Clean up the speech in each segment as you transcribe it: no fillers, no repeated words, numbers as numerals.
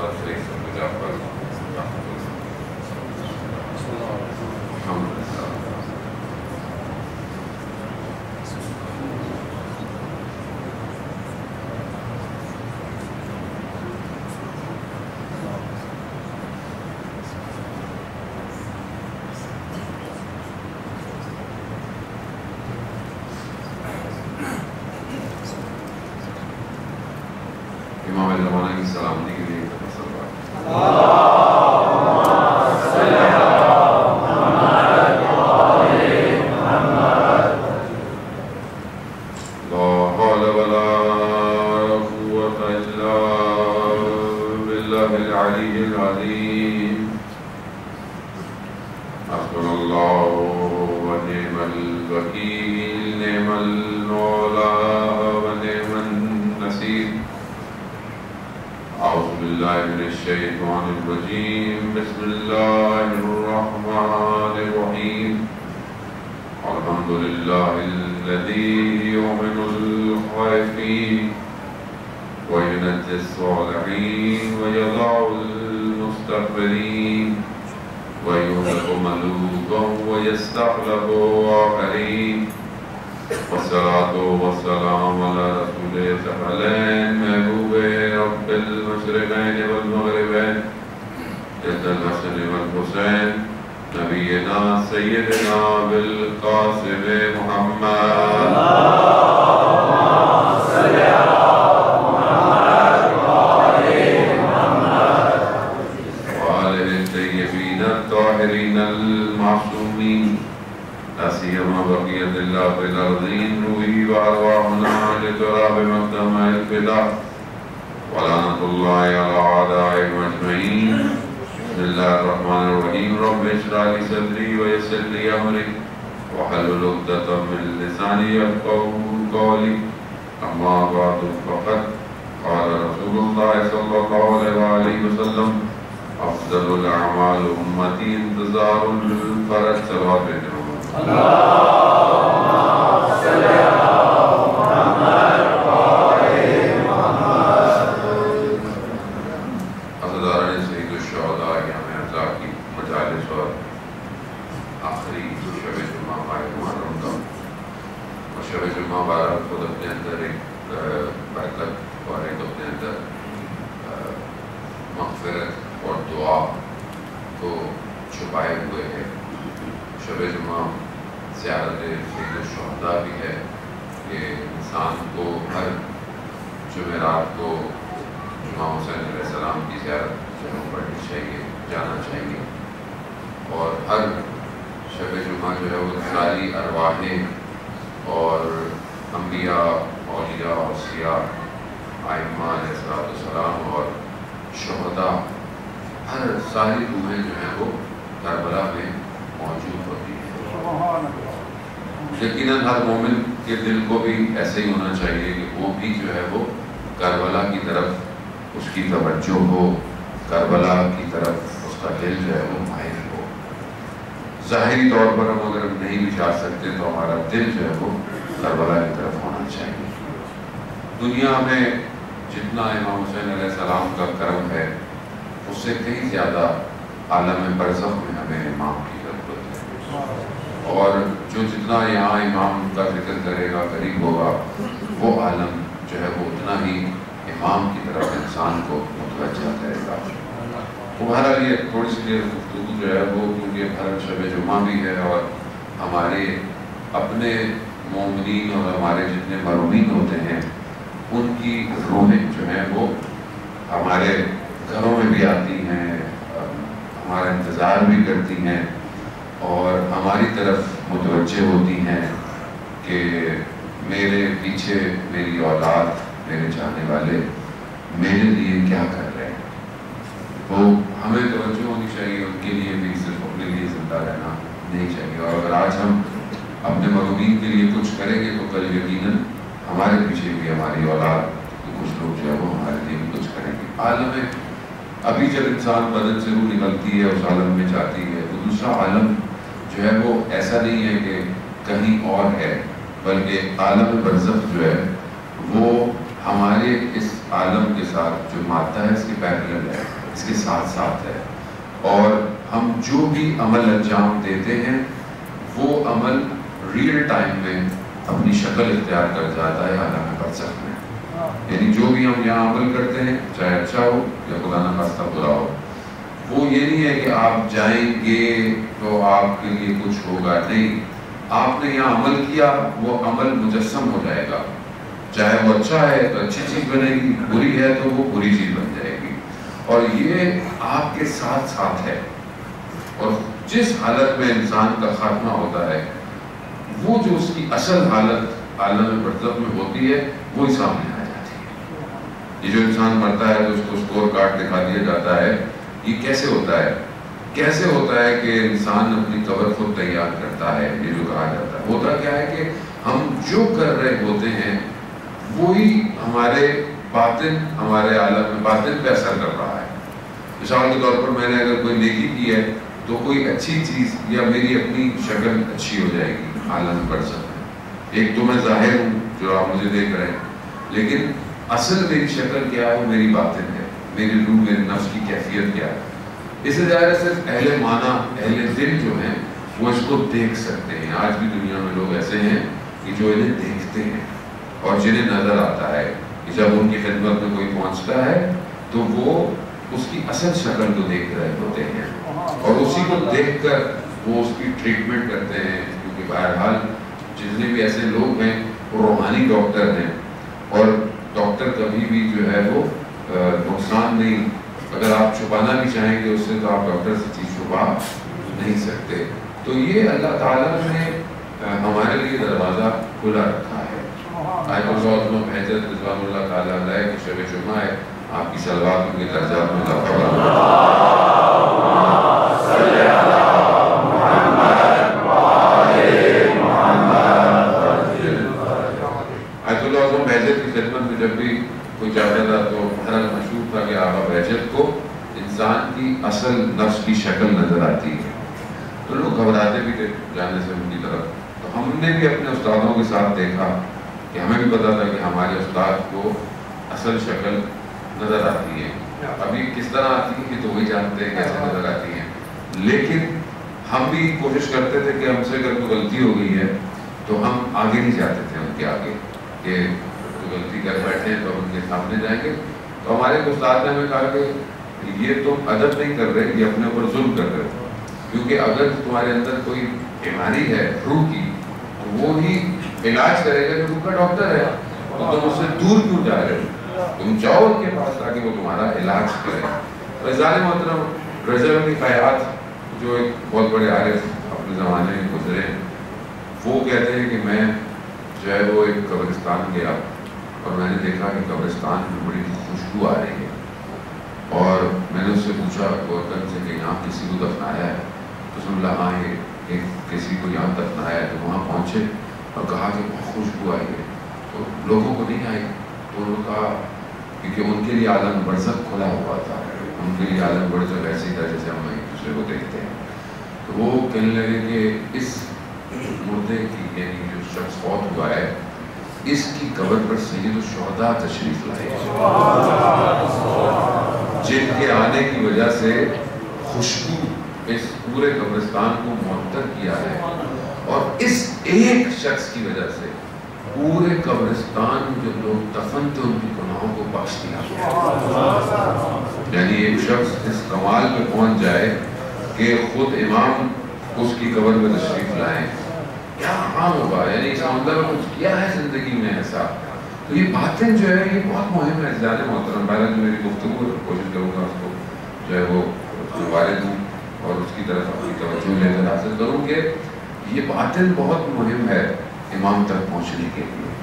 بات صحیح سمجھ آپ پر امام زمانہ کی سلامتی کے لیے یقیناً ہر مومن کے دل کو بھی ایسے ہی ہونا چاہیے کہ وہ بھی جو ہے وہ کربلا کی طرف اس کی توجہ ہو، کربلا کی طرف اس کا دل جو ہے وہ مائل ہو۔ ظاہری طور پر ہم اگر نہیں بھی جا سکتے تو ہمارا دل جو ہے وہ کربلا کی طرف ہونا چاہیے۔ دنیا میں جتنا امام حسین علیہ السلام کا کرم ہے اس سے کہیں زیادہ عالم برزخ میں ہمیں امام کی ضرورت ہے، اور جو جتنا یہاں امام کا ذکر کرے گا، قریب ہوگا، وہ عالم جو ہے وہ اتنا ہی امام کی طرف انسان کو متوجہ کرے گا۔ تمہارا لیے تھوڑی سی دیر گفتگو جو ہے وہ، کیونکہ ہر شب جمعہ بھی ہے اور ہمارے اپنے مومنین اور ہمارے جتنے مرحومین ہوتے ہیں ان کی روحیں جو ہیں وہ ہمارے گھروں میں بھی آتی ہیں، ہمارا انتظار بھی کرتی ہیں اور ہماری طرف متوجہ ہوتی ہیں کہ میرے پیچھے میری اولاد، میرے چاہنے والے میرے لیے کیا کر رہے ہیں۔ تو ہمیں توجہ ہونی چاہیے ان کے لیے بھی، صرف اپنے لیے زندہ رہنا نہیں چاہیے۔ اور اگر آج ہم اپنے مرحومین کے لیے کچھ کریں گے تو کل یقیناً ہمارے پیچھے بھی ہماری اولاد کچھ لوگ جو ہے وہ ہمارے لیے بھی کچھ کریں گے۔ عالم ابھی جب انسان بدن سے روح نکلتی ہے اس عالم میں جاتی ہے تو دوسرا عالم جو ہے وہ ایسا نہیں ہے کہ کہیں اور ہے، بلکہ عالم برزخ جو ہے وہ ہمارے اس عالم کے ساتھ جو مادہ ہے اس کے پیرلل ہے، اس کے ساتھ ساتھ ہے، اور ہم جو بھی عمل انجام دیتے ہیں وہ عمل ریئل ٹائم میں اپنی شکل اختیار کر جاتا ہے عالم برزخ میں۔ یعنی جو بھی ہم یہاں عمل کرتے ہیں چاہے اچھا ہو یا خدا نہ خواستہ برا ہو، وہ یہ نہیں ہے کہ آپ جائیں گے تو آپ کے لیے کچھ ہوگا، نہیں، آپ نے یہاں عمل کیا وہ عمل مجسم ہو جائے گا، چاہے وہ اچھا ہے تو اچھی چیز بنے گی، بری ہے تو وہ بری چیز بن جائے گی، اور یہ آپ کے ساتھ ساتھ ہے۔ اور جس حالت میں انسان کا خاتمہ ہوتا ہے وہ جو اس کی اصل حالت عالم برزخ میں ہوتی ہے وہی سامنے آ جاتی ہے۔ یہ جو انسان مرتا ہے تو اس کو اسکور کارڈ دکھا دیا جاتا ہے، یہ کیسے ہوتا ہے؟ کیسے ہوتا ہے کہ انسان اپنی قبر خود تیار کرتا ہے؟ یہ جو کہا جاتا ہے، ہوتا کیا ہے کہ ہم جو کر رہے ہوتے ہیں وہی ہمارے باطن، ہمارے عالم میں باطن پہ اثر کر رہا ہے۔ مثال کے طور پر میں نے اگر کوئی نیکی کی ہے تو کوئی اچھی چیز یا میری اپنی شکل اچھی ہو جائے گی عالم برزخ میں۔ ایک تو میں ظاہر ہوں جو آپ مجھے دیکھ رہے ہیں، لیکن اصل میری شکل کیا ہے؟ وہ میری باطن ہے، میری روح، میرے نفس کی کیفیت کیا ہے۔ اس سے ظاہر ہے صرف اہل معنی، اہل دل جو ہیں وہ اس کو دیکھ سکتے ہیں۔ آج بھی دنیا میں لوگ ایسے ہیں کہ جو انہیں دیکھتے ہیں اور جنہیں نظر آتا ہے کہ جب ان کی خدمت میں کوئی پہنچتا ہے تو وہ اس کی اصل شکل کو دیکھ رہے ہوتے ہیں، اور اسی کو دیکھ کر وہ اس کی ٹریٹمنٹ کرتے ہیں، کیونکہ بہرحال جتنے بھی ایسے لوگ ہیں وہ روحانی ڈاکٹر ہیں، اور ڈاکٹر کبھی بھی جو ہے وہ نقصان نہیں، اگر آپ چھپانا بھی چاہیں گے اس سے تو آپ ڈاکٹر سے چیز چھپا نہیں سکتے۔ تو یہ اللہ تعالیٰ نے ہمارے لیے دروازہ کھلا رکھا ہے۔ آیت اللہ بہجت رضوان اللہ تعالیٰ علیہ کی شب جمعہ ہے، آپ کی صلوات ان کے درجات میں بہجت کی خدمت میں جب بھی کوئی جاتا تھا تو بہرحال مشہور تھا کہ آقا بہجت کو انسان کی اصل نفس کی شکل نظر آتی ہے، تو لوگ گھبراتے بھی تھے جانے سے ان کی طرف۔ تو ہم نے بھی اپنے استادوں کے ساتھ دیکھا کہ ہمیں بھی پتا تھا کہ ہمارے استاد کو اصل شکل نظر آتی ہے، ابھی کس طرح آتی ہے تو وہی جانتے ہیں کیسے نظر آتی ہیں، لیکن ہم بھی کوشش کرتے تھے کہ ہم سے اگر کوئی غلطی ہو گئی ہے تو ہم آگے نہیں جاتے تھے ان کے آگے کہ غلطی کر بیٹھے ہیں تو ان کے سامنے جائیں گے۔ تو ہمارے استاد نے ہمیں کہا کہ یہ تم ادب نہیں کر رہے، یہ اپنے اوپر ظلم کر رہے ہو، کیونکہ اگر تمہارے اندر کوئی بیماری ہے روح کی تو وہ ہی علاج کرے گا جو روح کا ڈاکٹر ہے، تو تم اس سے دور کیوں جا رہے ہو؟ تم جاؤ ان کے پاس تاکہ وہ تمہارا علاج کرے۔ رضوان محترم رضا علی خیاط جو ایک بہت بڑے عارف اپنے زمانے میں گزرے، وہ کہتے ہیں کہ میں جو ہے وہ ایک قبرستان گیا اور میں نے دیکھا کہ قبرستان میں بڑی خوشبو آ رہی ہے، اور میں نے اس سے پوچھا گورکن سے کہ یہاں کسی کو دفنایا ہے؟ تو اس نے بولا ہاں یہ کسی کو یہاں دفنایا ہے۔ تو وہاں پہنچے اور کہا کہ بہت خوشبو آئی ہے، تو لوگوں کو نہیں آئی، تو انہوں نے کہا کیونکہ ان کے لیے عالم برزخ کھلا ہوا تھا، ان کے لیے عالم برزخ ایسے ہی تھا جیسے ہم ایک دوسرے کو دیکھتے ہیں۔ تو وہ کہنے لگے کہ اس مردے کی، یعنی جو شخص فوت ہوا ہے، اس کی قبر پر سید الشہداء تشریف لائے جن کے آنے کی وجہ سے خوشبو اس پورے قبرستان کو معطر کیا ہے، اور اس ایک شخص کی وجہ سے پورے قبرستان جو لوگ دفن تھے ان کی گناہوں کو بخش دیا۔ یعنی ایک شخص اس کمال پہ پہنچ جائے کہ خود امام اس کی قبر میں تشریف لائیں، کیا عام ہوگا؟ یعنی اس اندر کچھ کیا ہے زندگی میں ایسا۔ تو یہ باطن جو ہے یہ بہت مہم ہے۔ زیادہ محترم پہلے جو میری گفتگو کوشش کروں گا اس کو جو ہے وہ وارد ہوں اور اس کی طرف اپنی توجہ لے کر حاصل کروں کہ یہ باطن بہت مہم ہے امام تک پہنچنے کے لیے۔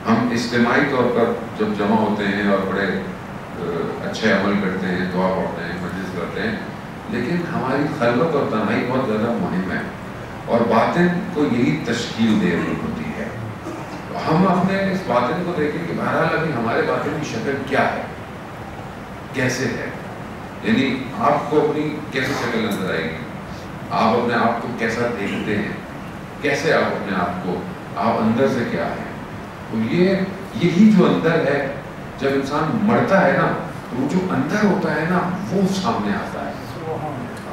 ہم اجتماعی طور پر جب جمع ہوتے ہیں اور بڑے اچھے عمل کرتے ہیں، دعا پڑھتے ہیں، مجلس کرتے ہیں، لیکن ہماری خلوت اور تنہائی بہت زیادہ مہم ہے، اور باطن کو یہی تشکیل دے رہی ہوتی ہے۔ ہم اپنے اس باطن کو دیکھیں کہ بہرحال ابھی ہمارے باطن کی شکل کیا ہے، کیسے ہے، یعنی آپ کو اپنی کیسے شکل نظر آئے گی، آپ اپنے آپ کو کیسا دیکھتے ہیں، کیسے آپ اپنے آپ کو، آپ اندر سے کیا ہیں۔ تو یہی جو اندر ہے، جب انسان مرتا ہے نا تو وہ جو اندر ہوتا ہے نا وہ سامنے آتا ہے.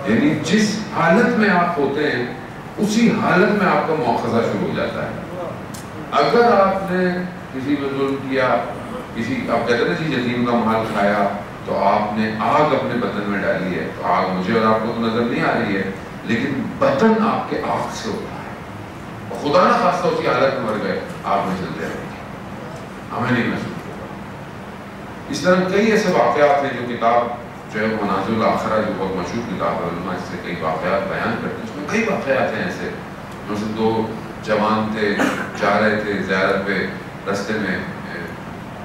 یعنی جس حالت میں آپ ہوتے ہیں اسی حالت میں آپ کا مواخذہ شروع ہو جاتا ہے. اگر آپ نے کسی پہ ظلم کیا، کسی آپ کہتے ہیں نا جی یتیم کا مال کھایا، تو آپ نے آگ اپنے بدن میں ڈالی ہے. تو آگ مجھے اور آپ کو تو نظر نہیں آ رہی ہے، لیکن بدن آپ کے آگ سے ہوتا ہے. اور خدا نہ خاصہ اسی حالت میں مر گئے، آگ میں جلتے رہیں گے، ہمیں نہیں محسوس ہوگا. اس طرح کئی ایسے واقعات ہیں جو کتاب جو ہے منازل الآخرہ جو بہت مشہور کتاب ہے، علماء اس سے کئی واقعات بیان کرتے ہیں. اس میں کئی واقعات ہیں ایسے، جیسے دو جوان تھے، جا رہے تھے زیارت پہ، رستے میں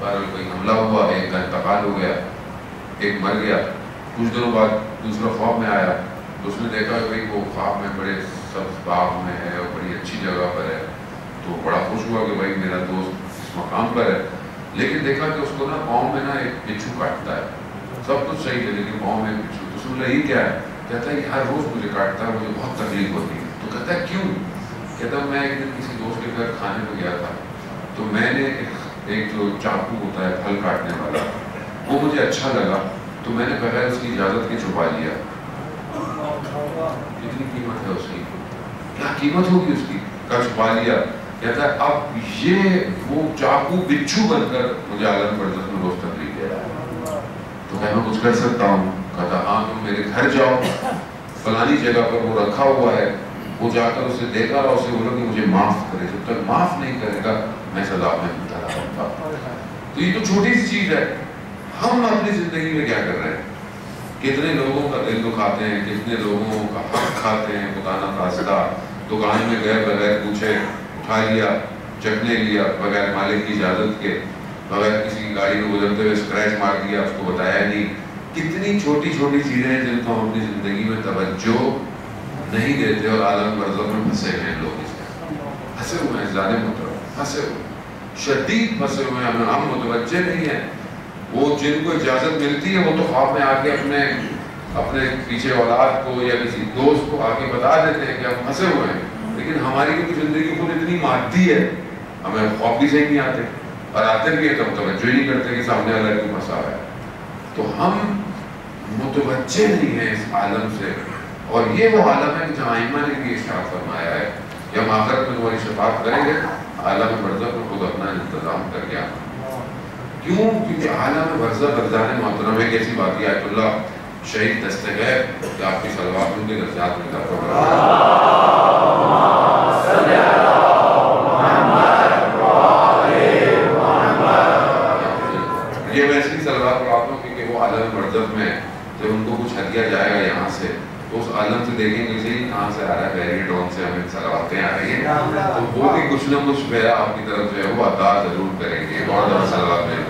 کوئی حملہ ہوا، ایک کا انتقال ہو گیا، ایک مر گیا. کچھ دنوں بعد دوسرا خواب میں آیا تو اس نے دیکھا کہ بھائی وہ خواب میں بڑے سبز باغ میں ہے اور بڑی اچھی جگہ پر ہے. تو بڑا خوش ہوا کہ بھائی میرا دوست اس مقام پر ہے. لیکن دیکھا کہ اس کو نا پاؤں میں نا ایک بچھو کاٹتا ہے. سب کچھ صحیح ہے لیکن پاؤں میں ایک بچھو. تو اس نے بولا یہ کیا ہے؟ کہتا ہے کہ ہر روز مجھے کاٹتا ہے، مجھے بہت تکلیف ہوتی ہے. تو کہتا ہے کیوں؟ کہتا ہے میں ایک دن کسی دوست کے گھر کھانے میں گیا تھا تو میں نے ایک جو چاقو ہوتا ہے پھل کاٹنے والا، وہ مجھے اچھا لگا تو میں نے بغیر اس کی اجازت کے چھپا لیا. کتنی قیمت ہے اس کی، کیا قیمت ہوگی اس کی، کا چھپا لیا. کہتا ہے اب یہ وہ چاقو بچھو بن کر مجھے عالم برزخ میں روز تکلیف دے رہا ہے. تو کیا میں کچھ کر سکتا ہوں؟ کہتا ہاں تم میرے گھر جاؤ، فلانی جگہ پر وہ رکھا ہوا ہے، وہ جا کر اسے دیکھا اور اسے بولا کہ مجھے معاف کرے. جب تک معاف نہیں کرے گا میں سزا میں مبتلا ہوں گا. تو یہ تو چھوٹی سی چیز ہے. ہم اپنی زندگی میں کیا کر رہے ہیں؟ کتنے لوگوں کا دل دکھاتے ہیں، کتنے لوگوں کا حق کھاتے ہیں خدا نہ خواستہ. دکان میں گئے بغیر پوچھے اٹھا لیا، چکنے لیا بغیر مالک کی اجازت کے، بغیر کسی کی گاڑی میں گزرتے ہوئے اسکریچ مار دیا، اس کو بتایا نہیں. کتنی چھوٹی چھوٹی چیزیں ہیں جن کو ہم اپنی زندگی میں توجہ نہیں دیتے اور عالم برزخ میں پھنسے ہوئے ہیں. لوگ اس میں پھنسے ہوئے ہیں، ظالم محترم پھنسے ہوئے، شدید پھنسے ہوئے ہیں. ہم متوجہ نہیں ہیں. وہ جن کو اجازت ملتی ہے وہ تو خواب میں آ کے اپنے پیچھے اولاد کو یا کسی دوست کو آ کے بتا دیتے ہیں کہ ہم پھنسے ہوئے ہیں. لیکن ہماری کیونکہ زندگی خود اتنی مادی ہے، ہمیں خواب بھی صحیح نہیں آتے، اور آتے بھی ہے تو ہم توجہ ہی نہیں کرتے کہ سامنے والا کیوں پھنسا ہے. تو ہم متوجہ نہیں ہیں اس عالم سے. اور یہ وہ عالم ہے کہ جہاں ائمہ نے بھی ارشاد فرمایا ہے کہ ہم آخرت میں تمہاری شفاعت کریں گے، عالم برزخ میں خود اپنا انتظام کر کے آنا. کیوں؟ کیونکہ عالم برزخ برزان محترم ایک ایسی بات ہے. آیت اللہ شہید دستغیب کہ آپ کی صلوات ان کے درجات میں اضافہ کریں. یہ میں اس کی صلوات پڑھاتا ہوں کیونکہ وہ عالم برزخ میں جب ان کو کچھ ہدیہ جائے گا یہاں سے تو اس عالم سے دیکھیں گے کہ کہاں سے آ رہا ہے، بیریڈون سے ہمیں صلواتیں آ رہی ہیں، تو وہ بھی کچھ نہ کچھ پہ آپ کی طرف جو ہے وہ عطا ضرور کریں گے. بہت زیادہ صلوات میں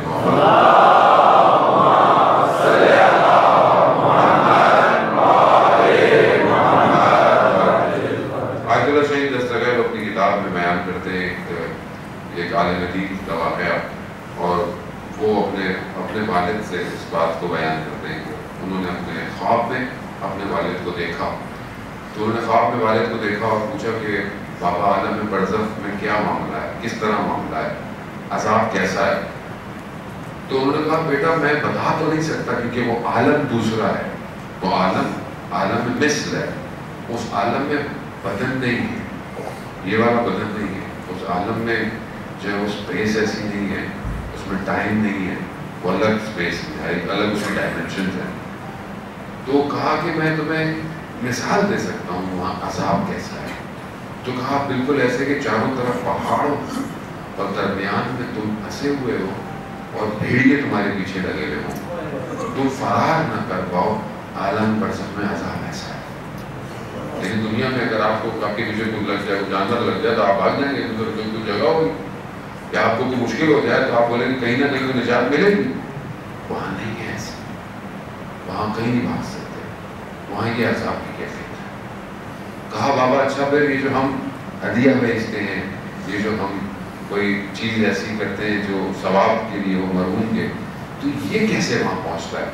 آیت اللہ شہید دستغیب اپنی کتاب میں بیان کرتے ہیں ایک عالم دین کا واقعہ، اور وہ اپنے والد سے اس بات کو بیان کرتے ہیں کہ انہوں نے اپنے خواب میں اپنے والد کو دیکھا. تو انہوں نے خواب میں والد کو دیکھا اور پوچھا کہ بابا عالم برزخ میں کیا معاملہ ہے، کس طرح معاملہ ہے، عذاب کیسا ہے؟ تو انہوں نے کہا بیٹا میں بتا تو نہیں سکتا کیونکہ وہ عالم دوسرا ہے، وہ عالم مثل ہے. اس عالم میں بدن نہیں ہے، یہ والا بدن نہیں ہے. اس عالم میں جو ہے وہ اسپیس ایسی نہیں ہے، اس میں ٹائم نہیں ہے، وہ الگ اسپیس ہے، الگ اس کی ڈائمنشنز ہیں. تو کہا کہ میں تمہیں مثال دے سکتا ہوں وہاں عذاب کیسا ہے. تو کہا بالکل ایسے کہ چاروں طرف پہاڑ ہو اور درمیان میں تم پھنسے ہوئے ہو اور بھیڑیے تمہارے پیچھے لگے ہوئے ہوں، تم فرار نہ کر پاؤ. عالم برزخ میں عذاب ایسا ہے. لیکن دنیا میں اگر آپ کو آپ کے پیچھے کوئی لگ جائے، کوئی جانور لگ جائے تو آپ بھاگ جائیں گے. کوئی جگہ ہوگی یا آپ کو کوئی مشکل ہو جائے تو آپ بولیں گے کہیں نہ کہیں کوئی نجات ملے گی. وہاں نہیں ہے ایسا، وہاں کہیں نہیں بھاگ سکتے، وہاں یہ عذاب کی کیفیت ہے. کہا بابا اچھا پھر یہ جو ہم ہدیہ بھیجتے ہیں، یہ جو ہم کوئی چیز ایسی کرتے ہیں جو ثواب کے لیے ہو مرحوم کے، تو یہ کیسے وہاں پہنچتا ہے؟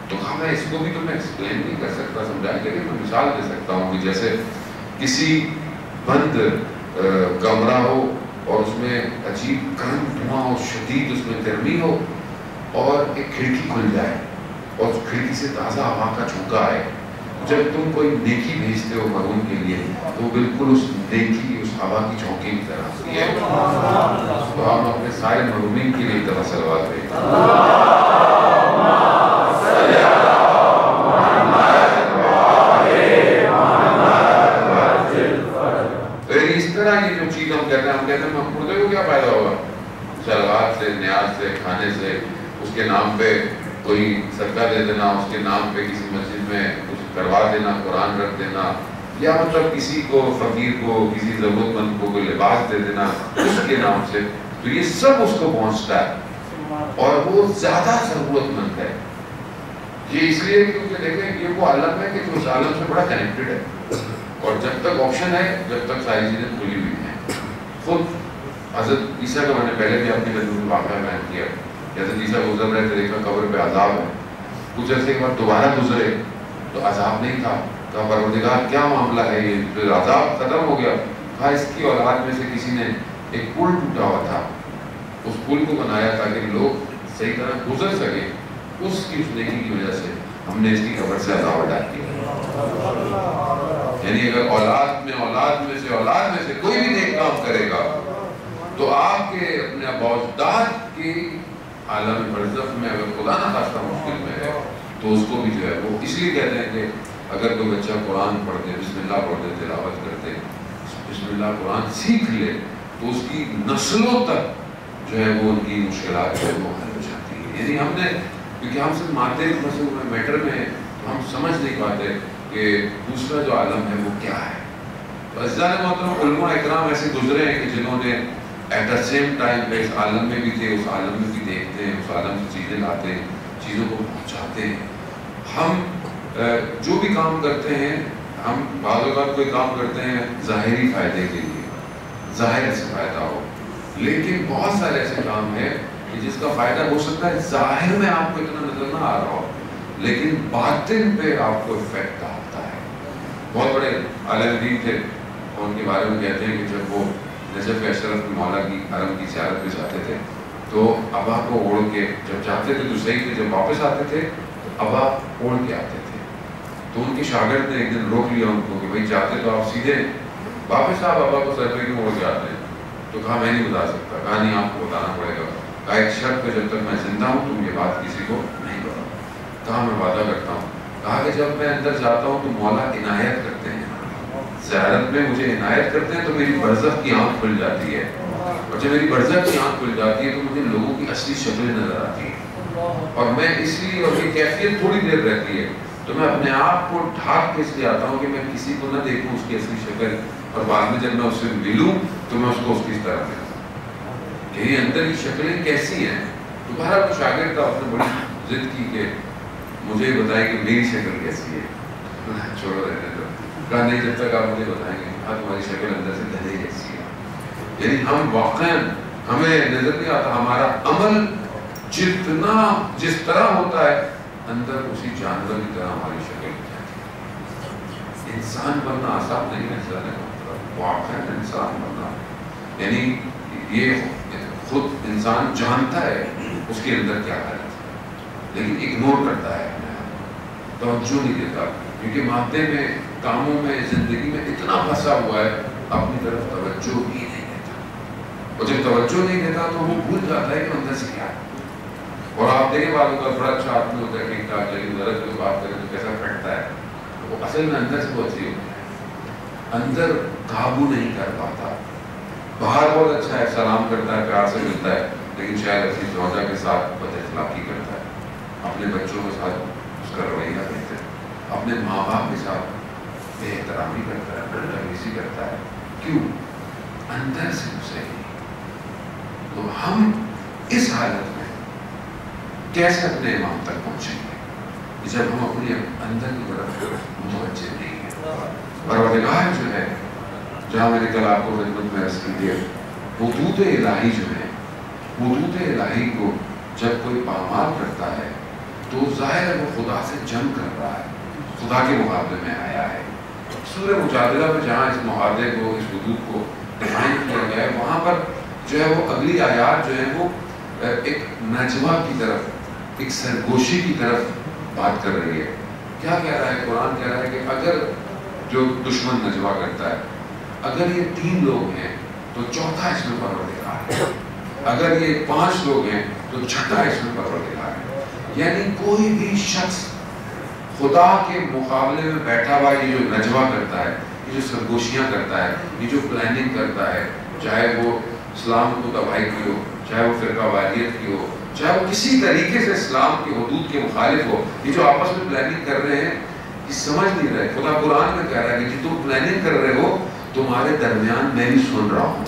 تو کہا میں اس کو بھی تمہیں ایکسپلین نہیں کر سکتا، سمجھانے کے لیے میں مثال دے سکتا ہوں کہ جیسے کسی بند کمرہ ہو اور اس میں عجیب گرم دھواں ہو، شدید اس میں گرمی ہو، اور ایک کھڑکی کھل جائے اور اس کھڑکی سے تازہ ہوا کا جھونکا آئے. جب تم کوئی نیکی بھیجتے ہو مرحوم کے لیے تو بالکل اس نیکی اس ہوا کی جھونکے کی طرح ہوتی ہے. تو ہم اپنے سارے مرحومین کے لیے طرح صلوات بھیجتے ہیں. اس طرح یہ جو چیز ہم کہتے ہیں ہم مردے کو کیا فائدہ ہوگا؟ سلوات سے، نیاز سے، کھانے سے، اس کے نام پہ کوئی صدقہ دے دینا، اس کے نام پہ کسی مسجد میں کچھ کروا دینا، قرآن رکھ دینا، یا مطلب کسی کو فقیر کو، کسی ضرورت مند کو کوئی لباس دے دینا اس کے نام سے، تو یہ سب اس کو پہنچتا ہے اور وہ زیادہ ضرورت مند ہے. یہ اس لیے کیونکہ دیکھیں یہ وہ عالم ہے کہ جو اس عالم سے بڑا کنیکٹڈ ہے، اور جب تک آپشن ہے جب تک ساری چیزیں کھلی ہوئی ہیں. خود حضرت عیسیٰ کا میں نے پہلے بھی اپنی نظر میں واقعہ بیان کیا. حضرت عیسیٰ گزر رہے تھے، دیکھا قبر پہ عذاب ہے. کچھ عرصے کے بعد دوبارہ گزرے تو عذاب نہیں تھا. کہا پروردگار کیا معاملہ ہے یہ؟ پھر عذاب ختم ہو گیا. کہا اس کی اولاد میں سے کسی نے ایک پل ٹوٹا ہوا تھا، اس پل کو بنایا تاکہ لوگ صحیح طرح گزر سکے. اس کی اس نیکی کی وجہ سے ہم نے اس کی قبر سے عذاب ہٹا دیا. یعنی اگر اولاد میں سے کوئی بھی نیک کام کرے گا تو آپ کے اپنے باوجداد کی عالم برزخ میں اگر خدا نہ خواستہ مشکل میں ہے تو اس کو بھی جو ہے وہ اس لیے کہتے ہیں کہ اگر کوئی بچہ قرآن پڑھتے، بسم اللہ پڑھتے، تلاوت کرتے، بسم اللہ قرآن سیکھ لے تو اس کی نسلوں تک جو ہے وہ ان کی مشکلات جو ہے وہ حل ہو جاتی ہے. یعنی ہم نے کیونکہ ہم صرف مادے مسئلے میں میٹر میں ہم سمجھ نہیں پاتے کہ دوسرا جو عالم ہے وہ کیا ہے. عزیزان محترم، علماء اکرام ایسے گزرے ہیں کہ جنہوں نے ایٹ دا سیم ٹائم پہ اس عالم میں بھی تھے، اس عالم میں بھی دیکھتے ہیں، اس عالم سے چیزیں لاتے ہیں، چیزوں کو پہنچاتے ہیں. ہم جو بھی کام کرتے ہیں، ہم بعض اوقات کوئی کام کرتے ہیں ظاہری فائدے کے لیے، ظاہر سے فائدہ ہو، لیکن بہت سارے ایسے کام ہیں کہ جس کا فائدہ ہو سکتا ہے ظاہر میں آپ کو اتنا نظر نہ آ رہا ہو لیکن باطن پہ آپ کو افیکٹ آتا ہے. بہت بڑے عالم دین تھے اور ان کے بارے میں کہتے ہیں کہ جب وہ نجف اشرف مولا کی حرم کی زیارت میں جاتے تھے تو ابا کو اوڑھ کے جب جاتے تھے تو صحیح تھے، جب واپس آتے تھے ابا اوڑھ کے آتے تھے. تو ان کے شاگرد نے ایک دن روک لیا ان کو کہ بھائی جاتے تو آپ سیدھے واپس آپ ابا کو سر پہ کیوں اوڑھ کے آتے ہیں؟ تو کہا میں نہیں بتا سکتا. کہا نہیں آپ کو بتانا پڑے گا. کہا ایک شرط پہ جب تک میں زندہ ہوں تم یہ بات کسی کو نہیں بتاؤ. کہا میں وعدہ کرتا ہوں. کہا کہ جب میں اندر جاتا ہوں تو مولا عنایت کرتے ہیں، زیارت میں مجھے عنایت کرتے ہیں تو میری برزخ کی آنکھ کھل جاتی ہے، اور جب میری برزخ کی آنکھ کھل جاتی ہے تو مجھے لوگوں کی اصلی شکلیں نظر آتی ہیں. اور میں اس لیے، اور یہ کیفیت تھوڑی دیر رہتی ہے تو میں اپنے آپ کو ڈھانپ کے اس لیے آتا ہوں کہ میں کسی کو نہ دیکھوں اس کی اصلی شکل، اور بعد میں جب میں اس سے ملوں تو میں اس کو اس کی طرح ملوں کہ یہ اندر کی شکلیں کیسی ہیں. تو بہرحال تو شاگرد تھا، اس نے بڑی ضد کی کہ مجھے بتائیں کہ میری شکل کیسی ہے. چھوڑو رہنے دو. کہا نہیں جب تک آپ مجھے بتائیں گے تمہاری شکل اندر سے دھلے کیسی ہے. یعنی ہم واقعا ہمیں نظر نہیں آتا، ہمارا عمل جتنا جس طرح ہوتا ہے اندر اسی جانور کی طرح ہماری شکل ہے. انسان بننا آسان نہیں ہے، واقعا انسان بننا، یعنی یہ خود انسان جانتا ہے اس کے اندر کیا ہے لیکن اگنور کرتا ہے، توجہ نہیں دیتا، کیونکہ مادے میں، کاموں میں، زندگی میں اتنا پھنسا ہوا ہے اپنی طرف توجہ ہی نہیں دیتا. اور جب توجہ نہیں دیتا تو وہ بھول جاتا ہے کہ اندر سے کیا ہے. اور آپ دیکھیں بعض اوقات بڑا اچھا آدمی ہوتا ہے ٹھیک ٹھاک، لیکن ذرا کوئی بات کرے تو کیسا پھٹتا ہے. وہ اصل میں اندر سے بہت سی ہوتا ہے، اندر قابو نہیں کر پاتا. باہر بہت اچھا ہے، سلام کرتا ہے، پیار سے ملتا ہے، لیکن شاید اپنی زوجہ کے ساتھ بد اخلاقی کرتا ہے، اپنے بچوں کے ساتھ اس کا رویہ بہتر، اپنے ماں باپ کے ساتھ بے احترامی کرتا ہے، بدتمیزی کرتا ہے. کیوں؟ اندر سے اسے نہیں. تو ہم اس حالت میں کیسے اپنے امام تک پہنچیں گے جب ہم اپنے اندر کی طرف متوجہ نہیں ہیں. پروردگار جو ہے، جہاں میں نے کل آپ کو خدمت میں عرض کی تھی، حدود الہی جو ہے، حدود الہی کو جب کوئی پامال کرتا ہے تو ظاہر ہے وہ خدا سے جنگ کر رہا ہے، خدا کے مقابلے میں آیا ہے. سورہ مجادلہ میں جہاں اس معاہدے کو، اس حدود کو ڈیفائن کیا گیا ہے، وہاں پر جو ہے وہ اگلی آیات جو ہے وہ ایک نجوہ کی طرف ایک سرگوشی کی طرف بات کر رہی ہے. کیا کہہ رہا ہے قرآن؟ کہہ رہا ہے کہ اگر جو دشمن نجوا کرتا ہے، اگر یہ 3 لوگ ہیں تو چوتھا اس میں پروردگار ہے، اگر یہ 5 لوگ ہیں تو چھٹا اس میں پروردگار ہے. یعنی کوئی بھی شخص خدا کے مقابلے میں بیٹھا ہوا یہ جو نجوا کرتا ہے، یہ جو سرگوشیاں کرتا ہے، یہ جو پلاننگ کرتا ہے، چاہے وہ اسلام کو تباہی کی ہو، چاہے وہ فرقہ واریت کی ہو، چاہے وہ کسی طریقے سے اسلام کے حدود کے مخالف ہو، یہ جو آپس میں پلاننگ کر رہے ہیں یہ سمجھ نہیں رہے. خدا قرآن میں کہہ رہا ہے کہ تم پلاننگ کر رہے ہو تمہارے درمیان میں بھی سن رہا ہوں.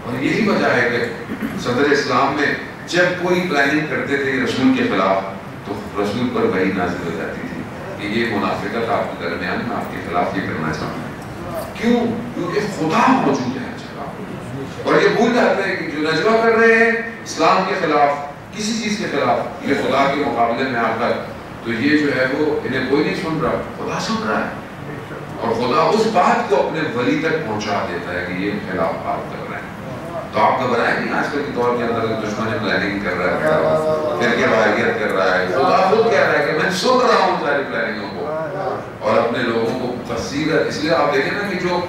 اور یہی وجہ ہے کہ صدر اسلام میں جب کوئی پلاننگ کرتے تھے رسول کے خلاف تو رسول پر وحی نازل ہو جاتی تھی کہ یہ منافقت آپ کے درمیان میں آپ کے خلاف یہ کرنا چاہتا ہے. کیوں؟ کیونکہ خدا موجود ہے جگہ. اور یہ بھول جاتے ہیں کہ جو نجوا کر رہے ہیں اسلام کے خلاف، کسی چیز کے خلاف، یہ خدا کے مقابلے میں آ کر، تو یہ جو ہے وہ انہیں کوئی نہیں سن رہا، خدا سن رہا ہے. اور خدا اس بات کو اپنے ولی تک پہنچا دیتا ہے کہ یہ خلاف بات کر رہے ہیں. تو آپ گھبرائیں نہیں. آج کل کے دور کے اندر دشمن پلاننگ کر رہا ہے، پھر کے واریت کر رہا ہے. خدا خود کہہ رہا ہے کہ میں سن رہا ہوں ساری پلاننگوں کو اور اپنے لوگوں کو بصیرت. اس لیے آپ دیکھیں نا کہ جو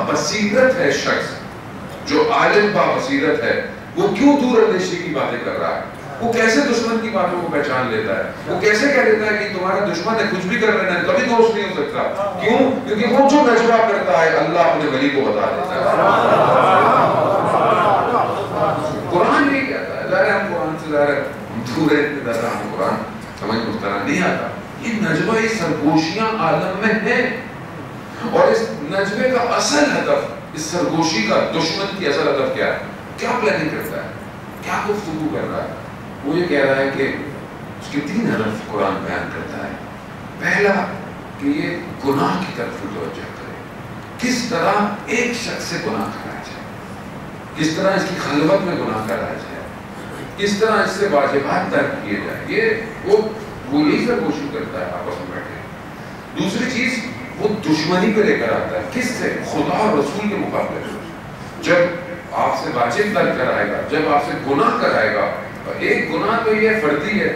بصیرت ہے شخص، جو عالم با بصیرت ہے، وہ کیوں دور اندیشی کی باتیں کر رہا ہے؟ وہ کیسے دشمن کی باتوں کو پہچان لیتا ہے؟ وہ کیسے کہہ دیتا ہے کہ تمہارا دشمن ہے، کچھ بھی کر لینا ہے، کبھی دوست نہیں ہو سکتا. کیوں؟ کیونکہ وہ جو نجوا کرتا ہے اللہ اپنے ولی کو بتا دیتا ہے. قرآن نہیں کہتا ہے. ظاہر ہم قرآن سے ظاہر ہم دور ہے، اتنے زیادہ ہم قرآن سمجھ مختلف نہیں آتا. یہ نجوہ، یہ سرگوشیاں عالم میں ہیں. اور اس نجوے کا اصل ہدف، اس سرگوشی کا دشمن کی اصل ہدف کیا ہے؟ کیا پلاننگ کرتا ہے؟ کیا گفتگو کر رہا ہے؟ وہ یہ کہہ رہا ہے کہ اس کے 3 ہدف قرآن بیان کرتا ہے. پہلا کہ یہ گناہ کی طرف متوجہ کرے. کس طرح ایک شخص سے گناہ کرایا جائے، کس طرح اس کی خلوت میں گناہ کرایا جائے، کس طرح اس سے واجبات ترک کیے جائے. یہ وہ یہی سرگوشی کرتا ہے آپس میں بیٹھے. دوسری چیز وہ دشمنی پہ لے کر آتا ہے. کس سے؟ خدا اور رسول کے مقابلے میں. جب آپ سے واجب ترک کرائے گا، جب آپ سے گناہ کرائے گا، ایک گناہ تو یہ فردی ہے،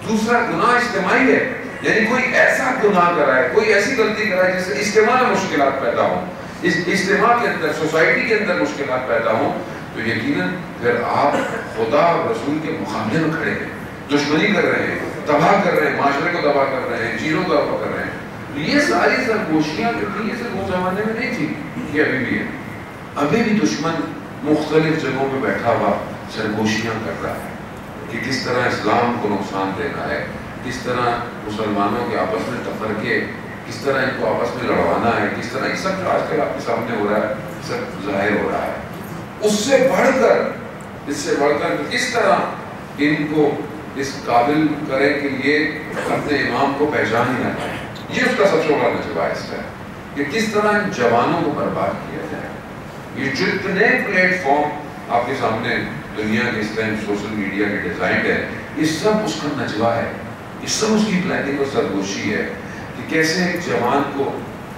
دوسرا گناہ اجتماعی ہے. یعنی کوئی ایسا گناہ کرائے، کوئی ایسی غلطی کرائے جس سے اجتماع میں مشکلات پیدا ہوں، اس اجتماع کے اندر، سوسائٹی کے اندر مشکلات پیدا ہوں، تو یقیناً پھر آپ خدا اور رسول کے مقابلے میں کھڑے ہیں، دشمنی کر رہے ہیں، تباہ کر رہے ہیں، معاشرے کو تباہ کر رہے ہیں، چیزوں کو تباہ کر رہے ہیں. یہ ساری سرگوشیاں جو تھیں یہ صرف اس زمانے میں نہیں تھی، یہ ابھی بھی ہے. ابھی بھی دشمن مختلف جگہوں پہ بیٹھا ہوا سرگوشیاں کر رہا ہے کہ کس طرح اسلام کو نقصان دینا ہے، کس طرح مسلمانوں کے آپس میں تفرقے، کس طرح ان کو آپس میں لڑوانا ہے، کس طرح یہ سب جو آج کل آپ کے سامنے ہو رہا ہے سب ظاہر ہو رہا ہے. اس سے بڑھ کر کس طرح ان کو اس قابل کرے کہ یہ اپنے امام کو پہچان ہی نہ پائے. یہ اس کا سب سے بڑا نجوہ ہے کہ کس طرح ان جوانوں کو برباد کیا جائے. یہ جتنے پلیٹ فارم آپ کے سامنے دنیا کے اس ٹائم سوشل میڈیا کے ڈیزائن ہے، یہ سب اس کا نجوہ ہے، یہ سب اس کی پلاننگ اور سرگوشی ہے کہ کیسے ایک جوان کو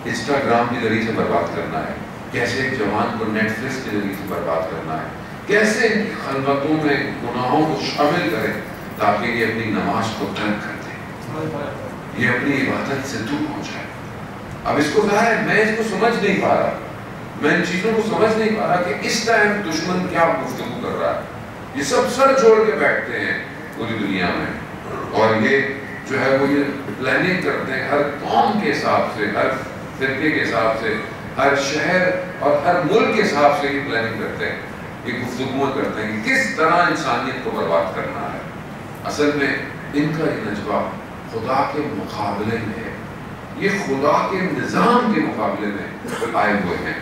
انسٹاگرام کے ذریعے سے برباد کرنا ہے، کیسے ایک جوان کو نیٹ فلکس کے ذریعے سے برباد کرنا ہے، کیسے ان کی خلوتوں میں گناہوں کو شامل کریں تاکہ یہ اپنی نماز کو ترک کر دیں، یہ اپنی عبادت سے دور ہو جائے. اب اس کو ظاہر ہے میں اس کو سمجھ نہیں پا رہا، میں ان چیزوں کو سمجھ نہیں پا رہا کہ اس ٹائم دشمن کیا گفتگو کر رہا ہے. یہ سب سر جوڑ کے بیٹھتے ہیں پوری دنیا میں، اور یہ جو ہے وہ یہ پلاننگ کرتے ہیں ہر قوم کے حساب سے، ہر فرقے کے حساب سے، ہر شہر اور ہر ملک کے حساب سے یہ پلاننگ کرتے ہیں، یہ گفتگو کرتے ہیں کہ کس طرح انسانیت کو برباد کرنا ہے. اصل میں ان کا یہ نجوہ خدا کے مقابلے میں ہے، یہ خدا کے نظام کے مقابلے میں آئے ہوئے ہیں،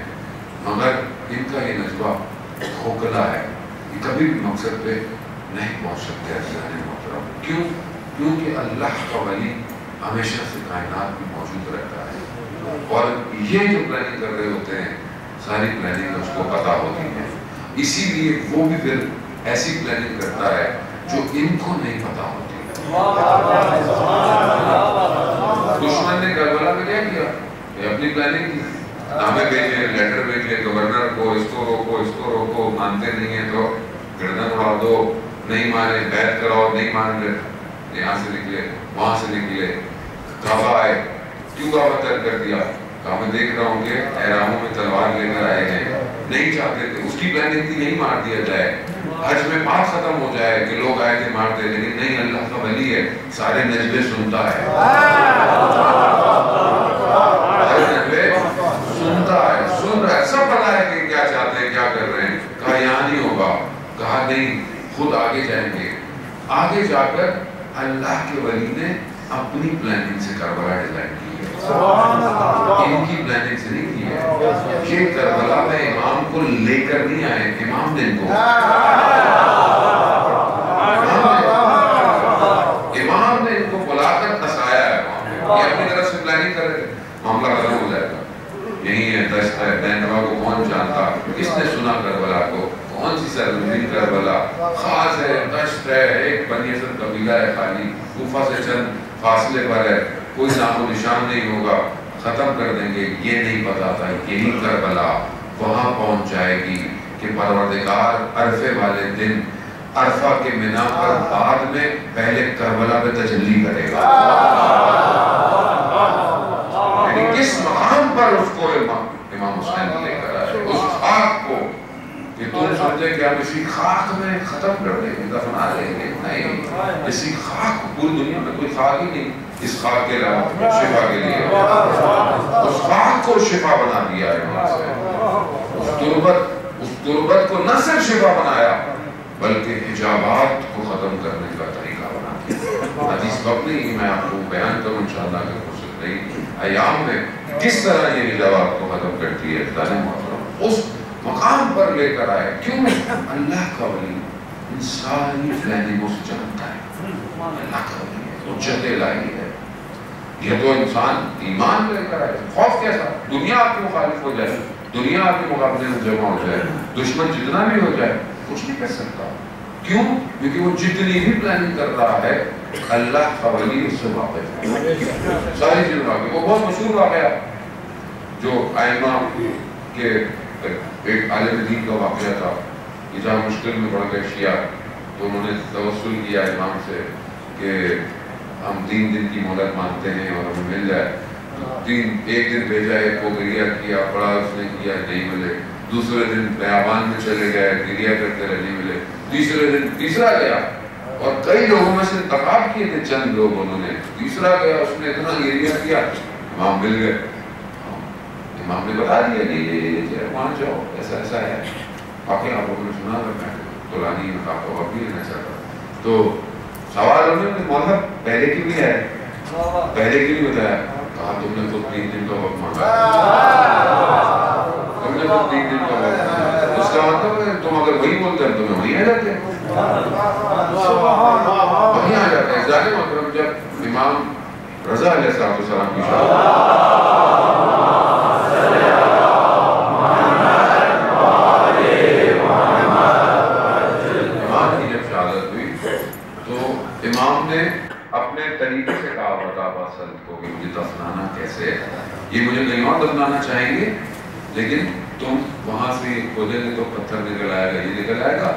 مگر ان کا یہ نجوہ کھوکھلا ہے، یہ کبھی بھی مقصد پہ نہیں پہنچ سکتے. محترم کیوں؟ کیونکہ اللہ کا ولی ہمیشہ سے کائنات میں موجود رہتا ہے، اور یہ جو پلاننگ کر رہے ہوتے ہیں ساری پلاننگ اس کو پتہ ہوتی ہے، اسی لیے وہ بھی پھر ایسی پلاننگ کرتا ہے جو ان کو نہیں پتہ ہوتی. دشمن نے کربلا میں کیا کیا؟ یہ اپنی پلاننگ کی، نامے بھیجے، لیٹر بھیجے گورنر کو، اس کو روکو، اس کو روکو، مانتے نہیں ہیں تو گردن اڑا دو، نہیں مانے بیعت کراؤ، نہیں مان رہے، یہاں سے نکلے وہاں سے نکلے، کعبہ آئے، کیوں کعبہ ترک کر دیا؟ کہا میں دیکھ رہا ہوں کہ احراموں میں تلوار لے کر آئے ہیں، نہیں چاہتے تھے، اس کی پلاننگ تھی نہیں مار دیا جائے، حج میں بات ختم ہو جائے کہ لوگ آئے تھے مار دے، لیکن نہیں، اللہ کا ولی ہے، سارے نجوے سنتا ہے، سارے نجوے سنتا ہے، سن رہا ہے، سب پتا ہے کہ کیا چاہتے ہیں، کیا کر رہے ہیں۔ کہا یہاں نہیں ہوگا، کہا نہیں، خود آگے جائیں گے۔ آگے جا کر اللہ کے ولی نے اپنی پلاننگ سے کربلا ڈیزائن کی ہے، ان کی پلاننگ سے نہیں کی ہے۔ یہ کربلا میں امام کو لے کر نہیں آئے، امام نے ان کو بلا کر دسایا ہے، یہ اپنی طرف سے پلاننگ کر رہے، معاملہ ختم ہو جائے گا۔ یہی ہے، دشت ہے، نینوا کو کون جانتا، کس نے سنا کربلا کو، کون سی سرزمین کربلا، خاص ہے، دشت ہے، ایک بنی اسد قبیلہ ہے، خالی کوفہ سے چند فاصلے پر ہے، کوئی نام و نشان نہیں ہوگا، ختم کر دیں گے، یہ نہیں پتا تھا یہی کربلا وہاں پہنچ جائے گی کہ پروردگار عرفے والے دن عرفہ کے مینا پر بعد میں پہلے کربلا پہ تجلی کرے گا۔ یعنی کس مقام پر اس کو امام حسین لے کر آئے، اس خاک کو، کہ تم سمجھے کہ ہم اسی خاک میں ختم کر دیں گے، دفنا دیں گے، نہیں، اسی خاک، پوری دنیا میں کوئی خاک ہی نہیں اس خاک کے علاوہ شفا کے لیے، اس خاک کو شفا بنا دیا ہے، اس تربت کو نہ صرف شفا بنایا بلکہ حجابات کو ختم کرنے کا طریقہ بنا دیا۔ حدیث وقت نہیں، میں آپ کو بیان کروں انشاءاللہ کہ فرصت نہیں، ایام میں کس طرح یہ حجابات کو ختم کرتی ہے، تعلیم محترم اس مقام پر لے کر آئے۔ کیوں؟ اللہ کا ولی ان ساری پلاننگوں سے جانتا ہے، اللہ کا ولی ہے، حجت الہی ہے۔ یہ تو انسان ایمان لے کر آئے، خوف کیسا؟ دنیا آپ کے مخالف ہو جائے، دنیا آپ کے مقابلے میں جمع ہو جائے، دشمن جتنا بھی ہو جائے، کچھ نہیں کر سکتا۔ کیوں؟ کیونکہ وہ جتنی بھی پلاننگ کر رہا ہے اللہ کا ولی اس سے واقف ہے، ساری چیزیں واقف۔ وہ بہت مشہور واقعہ جو ائمہ کے ایک عالم دین کا واقعہ تھا کہ جہاں مشکل میں پڑ گئے شیعہ، تو انہوں نے توسل کیا امام سے کہ ہم 3 دن کی مہلت مانگتے ہیں اور ہمیں مل جائے۔ ایک دن بھیجا، ایک کو گریہ کیا، پڑھا اس نے کیا، نہیں ملے، دوسرے دن بیابان میں چلے گئے، گریہ کرتے رہے، نہیں ملے، تیسرے دن تیسرا گیا، اور کئی لوگوں میں سے انتخاب کیے تھے چند لوگ، انہوں نے تیسرا گیا، اس نے اتنا گریہ کیا، امام مل گئے، امام نے بتا دیا کہ وہاں جاؤ، ایسا ایسا ہے، باقی آپ لوگوں نے سنا تھا، میں طولانی نقاب کو وقت نہیں لینا چاہتا۔ تو سوال انہوں نے مہلت پہلے کی بھی ہے، پہلے کی بھی بتایا، کہا تم نے خود 3 دن کا وقت مانگا، تم نے خود 3 دن کا وقت مانگا، اس کا مطلب ہے تم اگر وہی بولتے ہیں تمہیں وہی آ جاتے ہیں، وہی آ جاتے ہیں۔ ظاہر مطلب جب امام رضا علیہ السلام کی امام نے اپنے طریقے سے کہا بتا باسلط کو کہ مجھے دفنانا کیسے ہے، یہ مجھے کہیں اور دفنانا چاہیں گے، لیکن تم وہاں سے کھودیں گے تو پتھر نکل آئے گا، یہ نکل آئے گا،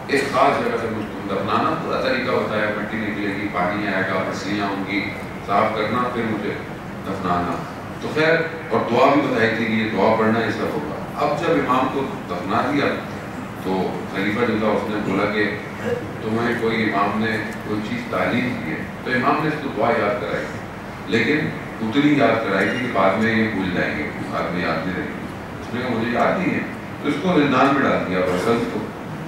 ایک خاص جگہ سے مجھ تم دفنانا، پورا طریقہ بتایا، مٹی نکلے گی، پانی آئے گا، پسلیاں ہوں گی، صاف کرنا، پھر مجھے دفنانا۔ تو خیر، اور دعا بھی بتائی تھی کہ یہ دعا پڑھنا یہ سب ہوگا۔ اب جب امام کو دفنا دیا تو خلیفہ جو تھا اس نے بولا کہ تمہیں کوئی امام نے کوئی چیز تعلیم کی ہے، تو امام نے اس کو دعا یاد کرائی، لیکن اتنی یاد کرائی تھی کہ بعد میں یہ بھول جائیں گے، بعد میں یاد نہیں رہے گی۔ اس نے کہا مجھے یاد نہیں ہے، تو اس کو زندان میں ڈال دیا بسنت کو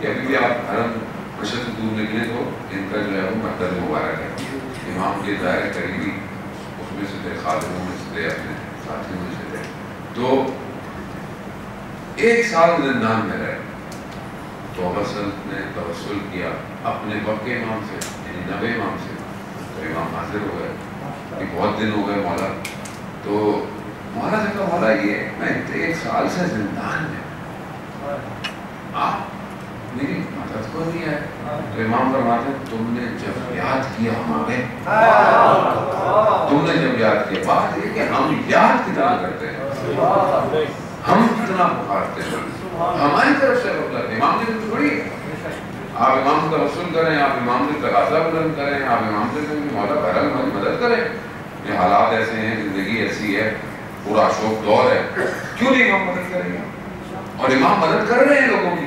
کہ ابھی بھی آپ حرم مشہد سے دور نکلے تو ان کا جو ہے وہ مقدر مبارک ہے۔ امام کے دائرے قریبی اس میں سے تھے، خادموں میں سے تھے، اپنے ساتھیوں میں سے تھے، تو 1 سال زندان میں رہے۔ تو بسنت نے توسل کیا اپنے وقت کے امام سے، یعنی نوے امام سے، تو امام حاضر ہو گئے کہ بہت دن ہو گئے مولا، تو مولا سے کہا مولا یہ میں 1 سال سے زندان میں، میری مدد کو نہیں ہے، تو امام فرماتے ہیں تم نے جب یاد کیا ہمارے، تم نے جب یاد کیا، بات یہ کہ ہم یاد کتنا کرتے ہیں، ہم کتنا پکارتے ہیں، ہماری طرف سے مطلب امام نے تو چھوڑی ہے، آپ امام کا رسول کریں، آپ امام سے تقاضا بلند کریں، آپ امام سے کہیں کہ مولا بہرحال ہماری مدد کریں، یہ حالات ایسے ہیں، زندگی ایسی ہے، پورا اشوک دور ہے، کیوں نہیں امام مدد کریں گے؟ اور امام مدد کر رہے ہیں لوگوں کی،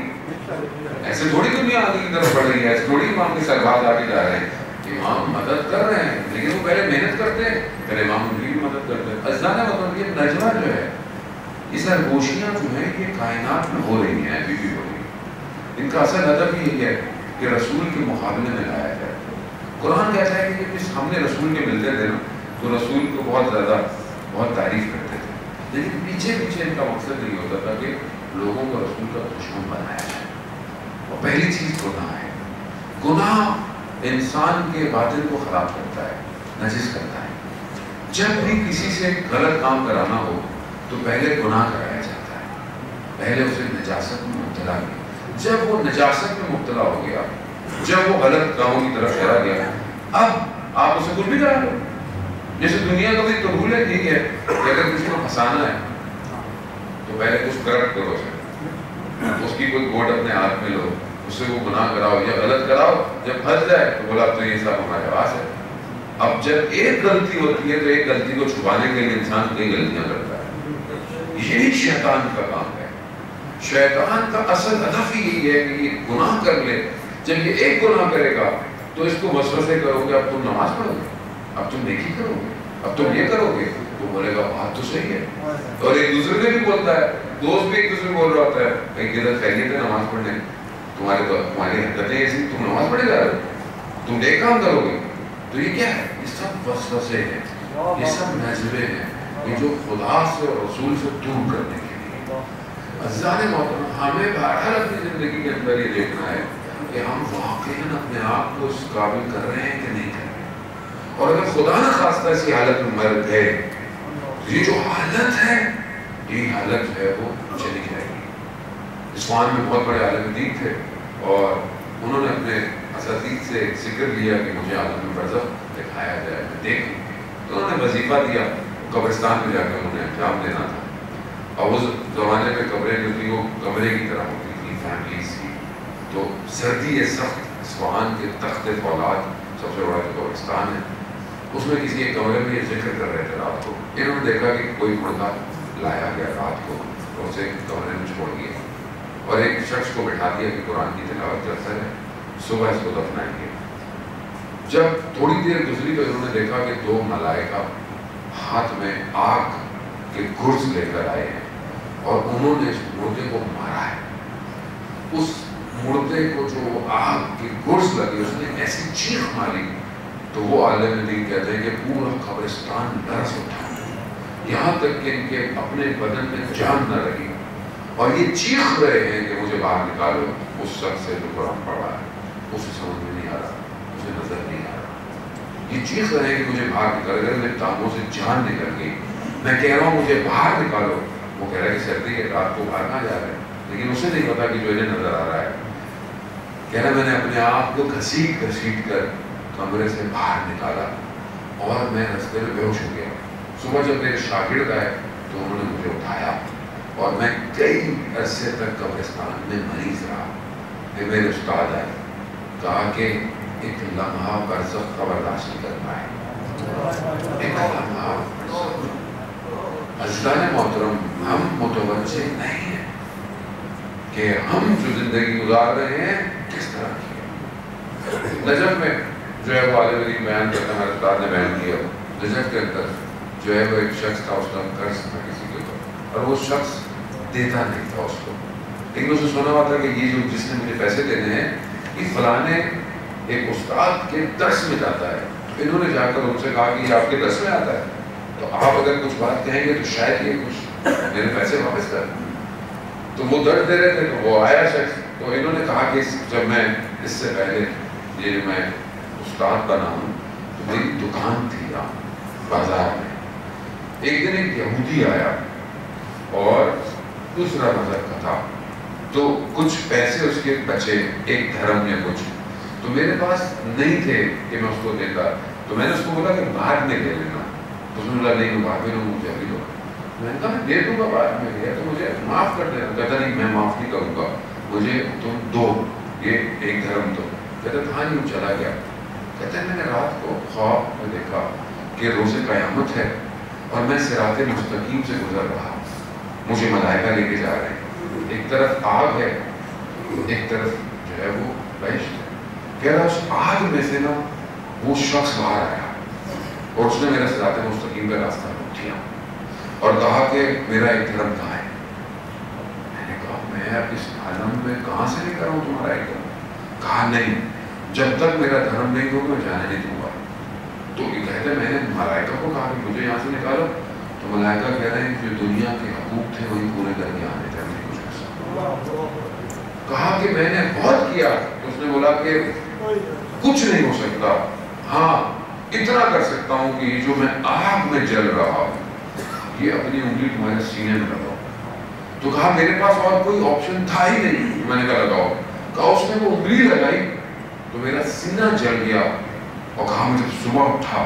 ایسے تھوڑی دنیا آگے کی طرف بڑھ رہی ہے، ایسے تھوڑی امام کے سربراہ آگے جا رہے ہیں، امام مدد کر رہے ہیں، لیکن وہ پہلے محنت کرتے ہیں، پہلے امام ان کی بھی مدد کرتے ہیں۔ ازدان مطلب یہ نجوہ جو ہے، یہ سرگوشیاں جو ہیں یہ کائنات میں ہو رہی ہیں، ابھی بھی ہو رہی ہیں، ان کا اصل ہدف یہی ہے کہ رسول کے مقابلے میں لایا جائے۔ قرآن کہتا ہے کہ جس ہم نے رسول کے ملتے تھے نا تو رسول کو بہت زیادہ بہت تعریف کرتے تھے، لیکن پیچھے پیچھے ان کا مقصد یہ ہوتا تھا کہ لوگوں کو رسول کا دشمن بنایا جائے۔ اور پہلی چیز گناہ ہے، گناہ انسان کے باطن کو خراب کرتا ہے، نجس کرتا ہے۔ جب بھی کسی سے غلط کام کرانا ہو تو پہلے گناہ کرایا جاتا ہے، پہلے اسے نجاست میں مبتلا کیا، جب وہ نجاست میں مبتلا ہو گیا، جب وہ غلط کاموں کی طرف چلا گیا، اب آپ اسے کچھ بھی کرا لو۔ جیسے دنیا کا بھی قبول ہے، ٹھیک ہے کہ اگر کسی کو پھنسانا ہے تو پہلے کچھ کرپٹ کرو اسے، اس کی کوئی ووٹ اپنے ہاتھ میں لو، اس سے وہ گناہ کراؤ یا غلط کراؤ، جب پھنس جائے تو بولا تو یہ سب ہمارے پاس ہے۔ اب جب ایک غلطی ہوتی ہے تو ایک غلطی کو چھپانے کے لیے انسان کئی غلطیاں کرتا ہے، یہی شیطان کا کام ہے۔ شیطان کا اصل ہدف ہی یہی ہے کہ یہ گناہ کر لے، جب یہ ایک گناہ کرے گا تو اس کو وسوسے کرو گے، اب تم نماز پڑھو گے، اب تم نیکی کرو گے، اب تم یہ کرو گے، تو بولے گا بات تو صحیح ہے۔ اور ایک دوسرے سے بھی بولتا ہے، دوست بھی ایک دوسرے کو بول رہا ہوتا ہے کہ ادھر خیریت ہے نماز پڑھنے، تمہاری حرکتیں ایسی، تم نماز پڑھے جا رہے ہو، تم نیک کام کرو گے، تو یہ کیا ہے؟ یہ سب وسوسے ہیں، یہ سب نزوے ہیں، یہ جو خدا سے اور رسول سے دور کرنے کے لیے۔ عزیزان محترم، ہمیں بہرحال اپنی زندگی کے اندر یہ دیکھنا ہے کہ ہم واقعاً اپنے آپ کو اس قابل کر رہے ہیں کہ نہیں کر رہے ہیں، اور اگر خدا نہ خواستہ اسی حالت میں مر گئے، یہ جو حالت ہے یہ حالت جو ہے وہ چلی جائے گی۔ عثمان میں بہت بڑے عالم دین تھے اور انہوں نے اپنے اساتذہ سے ذکر لیا کہ مجھے عالم برزخ دکھایا جائے، میں دیکھوں، تو انہوں نے وظیفہ دیا، قبرستان میں جا کے انہوں نے انجام دینا تھا، اور اس زمانے میں قبریں جو تھی وہ کمرے کی طرح ہوتی تھی، فیملیز کی، تو سردی سخت، اصفہان کے تخت فولاد سب سے بڑا جو قبرستان ہے، اس میں کسی ایک کمرے میں یہ ذکر کر رہے تھے رات کو، انہوں نے دیکھا کہ کوئی مردہ لایا گیا رات کو اور اسے کمرے میں چھوڑ دیا، اور ایک شخص کو بٹھا دیا کہ قرآن کی تلاوت کرتا ہے، صبح اس کو دفنائیں گے۔ جب تھوڑی دیر گزری تو انہوں نے دیکھا کہ دو ملائکہ ہاتھ میں آگ کے گرز لے کر آئے ہیں اور انہوں نے اس مردے کو مارا ہے۔ اس مردے کو جو آگ کے گرز لگے اس نے ایسی چیخ ماری تو وہ عالم دین کہتے ہیں کہ پورا قبرستان لرز اٹھا، یہاں تک کہ ان کے اپنے بدن میں جان نہ رہی، اور یہ چیخ رہے ہیں کہ مجھے باہر نکالو۔ اس شخص سے جو قرآن پڑھا ہے اسے سمجھ میں نہیں آ رہا، اسے نظر نہیں آ رہا، یہ چیخ رہے ہیں کہ مجھے باہر نکال، اگر میرے ٹانگوں سے جان نکل گئی، میں کہہ رہا ہوں مجھے باہر نکالو، وہ کہہ رہا ہے کہ سردی ہے، رات کو باہر کہاں جا رہے ہیں، لیکن اسے نہیں پتا کہ جو انہیں نظر آ رہا ہے، کہہ رہا میں نے اپنے آپ کو گھسیٹ گھسیٹ کر کمرے سے باہر نکالا اور میں رستے میں بے ہوش ہو گیا۔ صبح جب میرے شاگرد آئے تو انہوں نے مجھے اٹھایا اور میں کئی عرصے تک قبرستان میں مریض رہا۔ پھر میرے استاد آئے، کہا کہ ایک لمحہ برزخ کا برداشت نہیں کر پائے، ایک لمحہ برزخ۔ عزیزان محترم، ہم متوجہ نہیں ہیں کہ ہم جو زندگی گزار رہے ہیں کس طرح کی ہے۔ نجف میں جو ہے وہ عالم دین بیان کرتا ہے، ہمارے استاد نے بیان کیا، نجف کے اندر جو ہے وہ ایک شخص تھا، اس کا قرض تھا کسی کے اوپر، اور وہ شخص دیتا نہیں تھا اس کو، لیکن اسے سنا ہوا تھا کہ یہ جو جس نے مجھے پیسے دینے ہیں یہ فلانے ایک استاد کے درس میں جاتا ہے۔ انہوں نے جا کر ان سے کہا کہ یہ آپ کے درس میں آتا ہے تو آپ اگر کچھ بات کہیں گے تو شاید یہ کچھ میرے پیسے واپس کر دیں۔ تو وہ درد دے رہے تھے تو وہ آیا شخص، تو انہوں نے کہا کہ جب میں اس سے پہلے یہ میں استاد بنا ہوں تو میری دکان تھی یہاں بازار میں، ایک دن ایک یہودی آیا اور دوسرا مذہب کا تھا، تو کچھ پیسے اس کے بچے ایک دھرم یا کچھ، تو میرے پاس نہیں تھے کہ میں اس کو دیتا، تو میں نے اس کو بولا کہ بعد میں لے لینا، تو اس نے بولا نہیں بعد میں مجھے ابھی دو، میں نے کہا میں دے دوں گا بعد میں، گیا تو مجھے معاف کر دینا، کہتا نہیں میں معاف نہیں کروں گا، مجھے تم دو۔ یہ ایک دھرم تو کہتے ہاں یوں چلا گیا. کہتے ہیں میں نے رات کو خواب میں دیکھا کہ روز قیامت ہے اور میں صراط مستقیم سے گزر رہا, مجھے ملائکہ لے کے جا رہے ہیں, ایک طرف آگ ہے ایک طرف جو ہے وہ بہشت ہے. کہہ رہا اس آگ میں سے نا وہ شخص باہر آیا اور اس نے میرا صراط مستقیم کا راستہ روک دیا اور کہا کہ میرا ایک دھرم کہاں ہے. میں نے کہا میں اب اس عالم میں کہاں سے لے کر آؤں تمہارا ایک دھرم. کہا نہیں, جب تک میرا دھرم نہیں ہوگا میں جانے نہیں دوں گا. تو یہ کہتے میں نے ملائکہ کو کہا کہ مجھے یہاں سے نکالو, تو ملائکہ کہہ رہے ہیں جو دنیا کے حقوق تھے وہی پورے کر کے آنے تھے, نہیں کچھ ایسا. کہا کہ میں نے بہت کیا. اس نے بولا کہ کچھ نہیں ہو سکتا, ہاں اتنا کر سکتا ہوں کہ جو میں آگ میں جل رہا ہوں یہ اپنی انگلی تمہارے سینے میں لگاؤ. تو کہا میرے پاس اور کوئی آپشن تھا ہی نہیں. میں نے کہا لگاؤ. کہا اس نے وہ انگلی لگائی تو میرا سینہ جل گیا اور کہا میں جب صبح اٹھا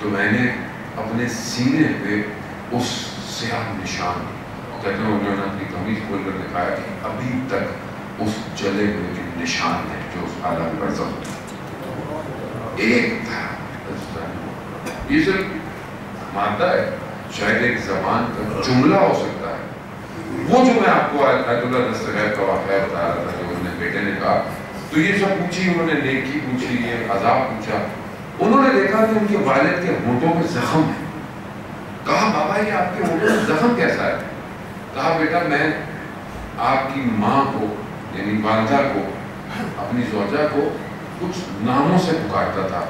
تو میں نے اپنے سینے پہ اس سیاہ نشان, کہتے ہیں انہوں نے اپنی قمیض کھول کر دکھایا کہ ابھی تک اس جلے ہوئے کے نشان ہے جو اس عالم پر ضبط ایک تھا. یہ صرف مانتا ہے شاید ایک زبان کا جملہ ہو سکتا ہے. وہ جو میں آپ کو آیت اللہ دستغیب کا واقعہ بتا رہا تھا جو اپنے بیٹے نے کہا, تو یہ سب پوچھی, انہوں نے نیکی پوچھی, یہ عذاب پوچھا. انہوں نے دیکھا کہ ان کے والد کے ہونٹوں میں زخم ہے. کہا بابا یہ آپ کے ہونٹوں میں زخم کیسا ہے؟ کہا بیٹا میں آپ کی ماں کو یعنی والدہ کو اپنی زوجہ کو کچھ ناموں سے پکارتا تھا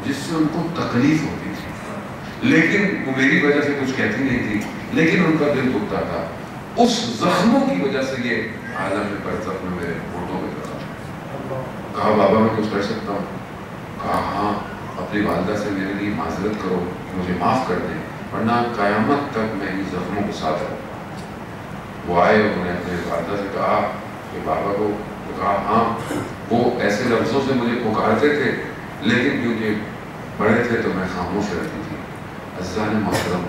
جس سے ان کو تکلیف ہوتی تھی, لیکن وہ میری وجہ سے کچھ کہتی نہیں تھی, لیکن ان کا دل دکھتا تھا. اس زخموں کی وجہ سے یہ عالم برزخ میں میرے ہونٹوں میں تھا. کہا بابا میں کچھ کر سکتا ہوں؟ کہا ہاں, اپنی والدہ سے میرے لیے معذرت کرو, مجھے معاف کر دیں, ورنہ قیامت تک میں ان زخموں کے ساتھ رہوں. وہ آئے, انہوں نے اپنے والدہ سے کہا کہ بابا کو, کہا ہاں وہ ایسے لفظوں سے مجھے پکارتے تھے لیکن کیونکہ بڑے تھے تو میں خاموش رہتی تھی. عزیزان محترم,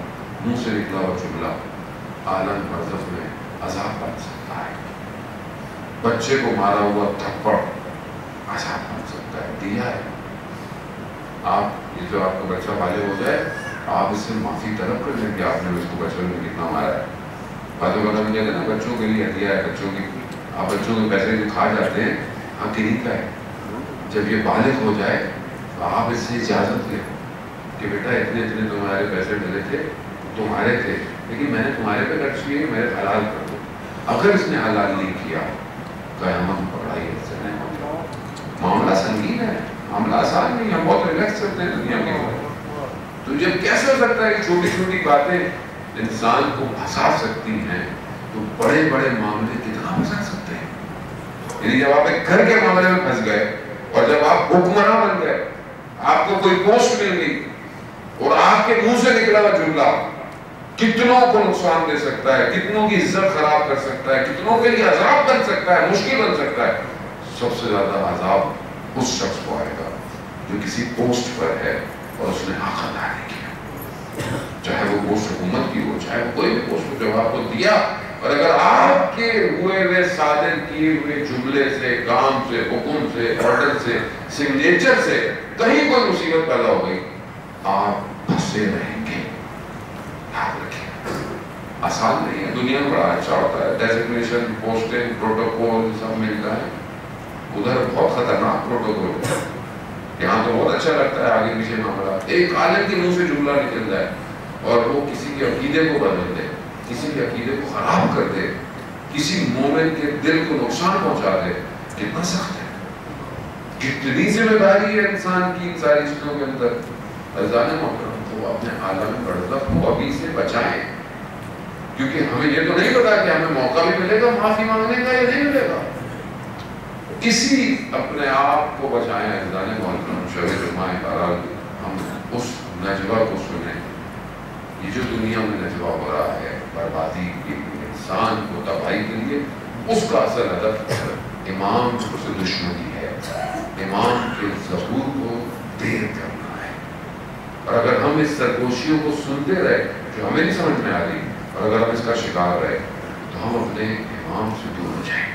منہ سے نکلا ہوا جملہ عالم برزخ میں عذاب بن سکتا ہے. بچے کو مارا ہوا تھپڑ عذاب بن سکتا ہے. دیا ہے آپ, یہ جو آپ کا بچہ بالغ ہو جائے آپ اس سے معافی طلب کر لیں کہ آپ نے اس کو بچپن میں کتنا مارا ہے. باتوں کا کہتے ہیں نا بچوں کے لیے ہدیہ ہے, بچوں کی آپ بچوں کے پیسے جو کھا جاتے ہیں آپ کے کا ہے. جب یہ بالغ ہو جائے تو آپ اس سے اجازت لیں کہ بیٹا اتنے اتنے تمہارے پیسے ڈلے تھے, تمہارے تھے, لیکن میں نے تمہارے پہ خرچ کیے, میرے حلال کر دو. اگر اس نے حلال نہیں کیا قیامت پکڑائی اس سے نہیں ہوتا. معاملہ سنگین ہے, معاملہ آسان نہیں. ہم بہت ریلیکس کرتے ہیں دنیا کے اوپر. تو جب کیسے ہو سکتا ہے کہ چھوٹی چھوٹی باتیں انسان کو پھنسا سکتی ہیں, تو بڑے بڑے معاملے کتنا پھنسا سکتے ہیں. یعنی جب آپ ایک گھر کے معاملے میں پھنس گئے اور جب آپ حکمراں بن گئے, آپ کو کوئی پوسٹ مل گئی اور آپ کے منہ سے نکلا ہوا جملہ کتنوں کو نقصان دے سکتا ہے, کتنوں کی عزت خراب کر سکتا ہے, کتنوں کے لیے عذاب بن سکتا ہے, مشکل بن سکتا ہے. سب سے زیادہ عذاب اس شخص کو آئے گا جو کسی پوسٹ پر ہے اور اس نے حق ادا نہیں کیا, چاہے وہ پوسٹ حکومت کی ہو, چاہے وہ کوئی بھی پوسٹ ہو. جب آپ کو دیا اور اگر آپ کے ہوئے صادر کیے ہوئے جملے سے, کام سے, حکم سے, آرڈر سے, سگنیچر سے کہیں کوئی مصیبت پیدا ہو گئی, آپ پھنسے رہیں گے. یاد رکھیں, آسان نہیں ہے. دنیا میں بڑا اچھا ہوتا ہے, ڈیزگنیشن, پوسٹنگ, پروٹوکول سب ملتا ہے. ادھر بہت خطرناک پروٹوکول ہے. یہاں تو بہت اچھا لگتا ہے آگے پیچھے معاملہ. ایک عالم کے منہ سے جملہ نکل جائے اور وہ کسی کے عقیدے کو بدل دے, کسی کے عقیدے کو خراب کر دے, کسی مومن کے دل کو نقصان پہنچا دے, کتنا سخت ہے, کتنی ذمہ داری ہے انسان کی ان ساری چیزوں کے اندر. عزیزان محترم, تو اپنے عالم برزخ کو ابھی سے بچائیں, کیونکہ ہمیں یہ تو نہیں پتا کہ ہمیں موقع بھی ملے گا معافی مانگنے کا یا نہیں ملے گا. کسی اپنے آپ کو بچائیں. عزیزان محترم, شب جمعہ بہرحال ہم اس نجوہ کو سنیں. یہ جو دنیا میں نجوہ ہو رہا ہے بربادی کے لیے, انسان کو تباہی کے لیے, اس کا اصل ہدف امام سے دشمنی ہے, امام کے ظہور کو دیر کرنا ہے. اور اگر ہم اس سرگوشیوں کو سنتے رہے جو ہمیں نہیں سمجھ میں آ رہی, اور اگر ہم اس کا شکار رہے, تو ہم اپنے امام سے دور ہو جائیں گے.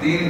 3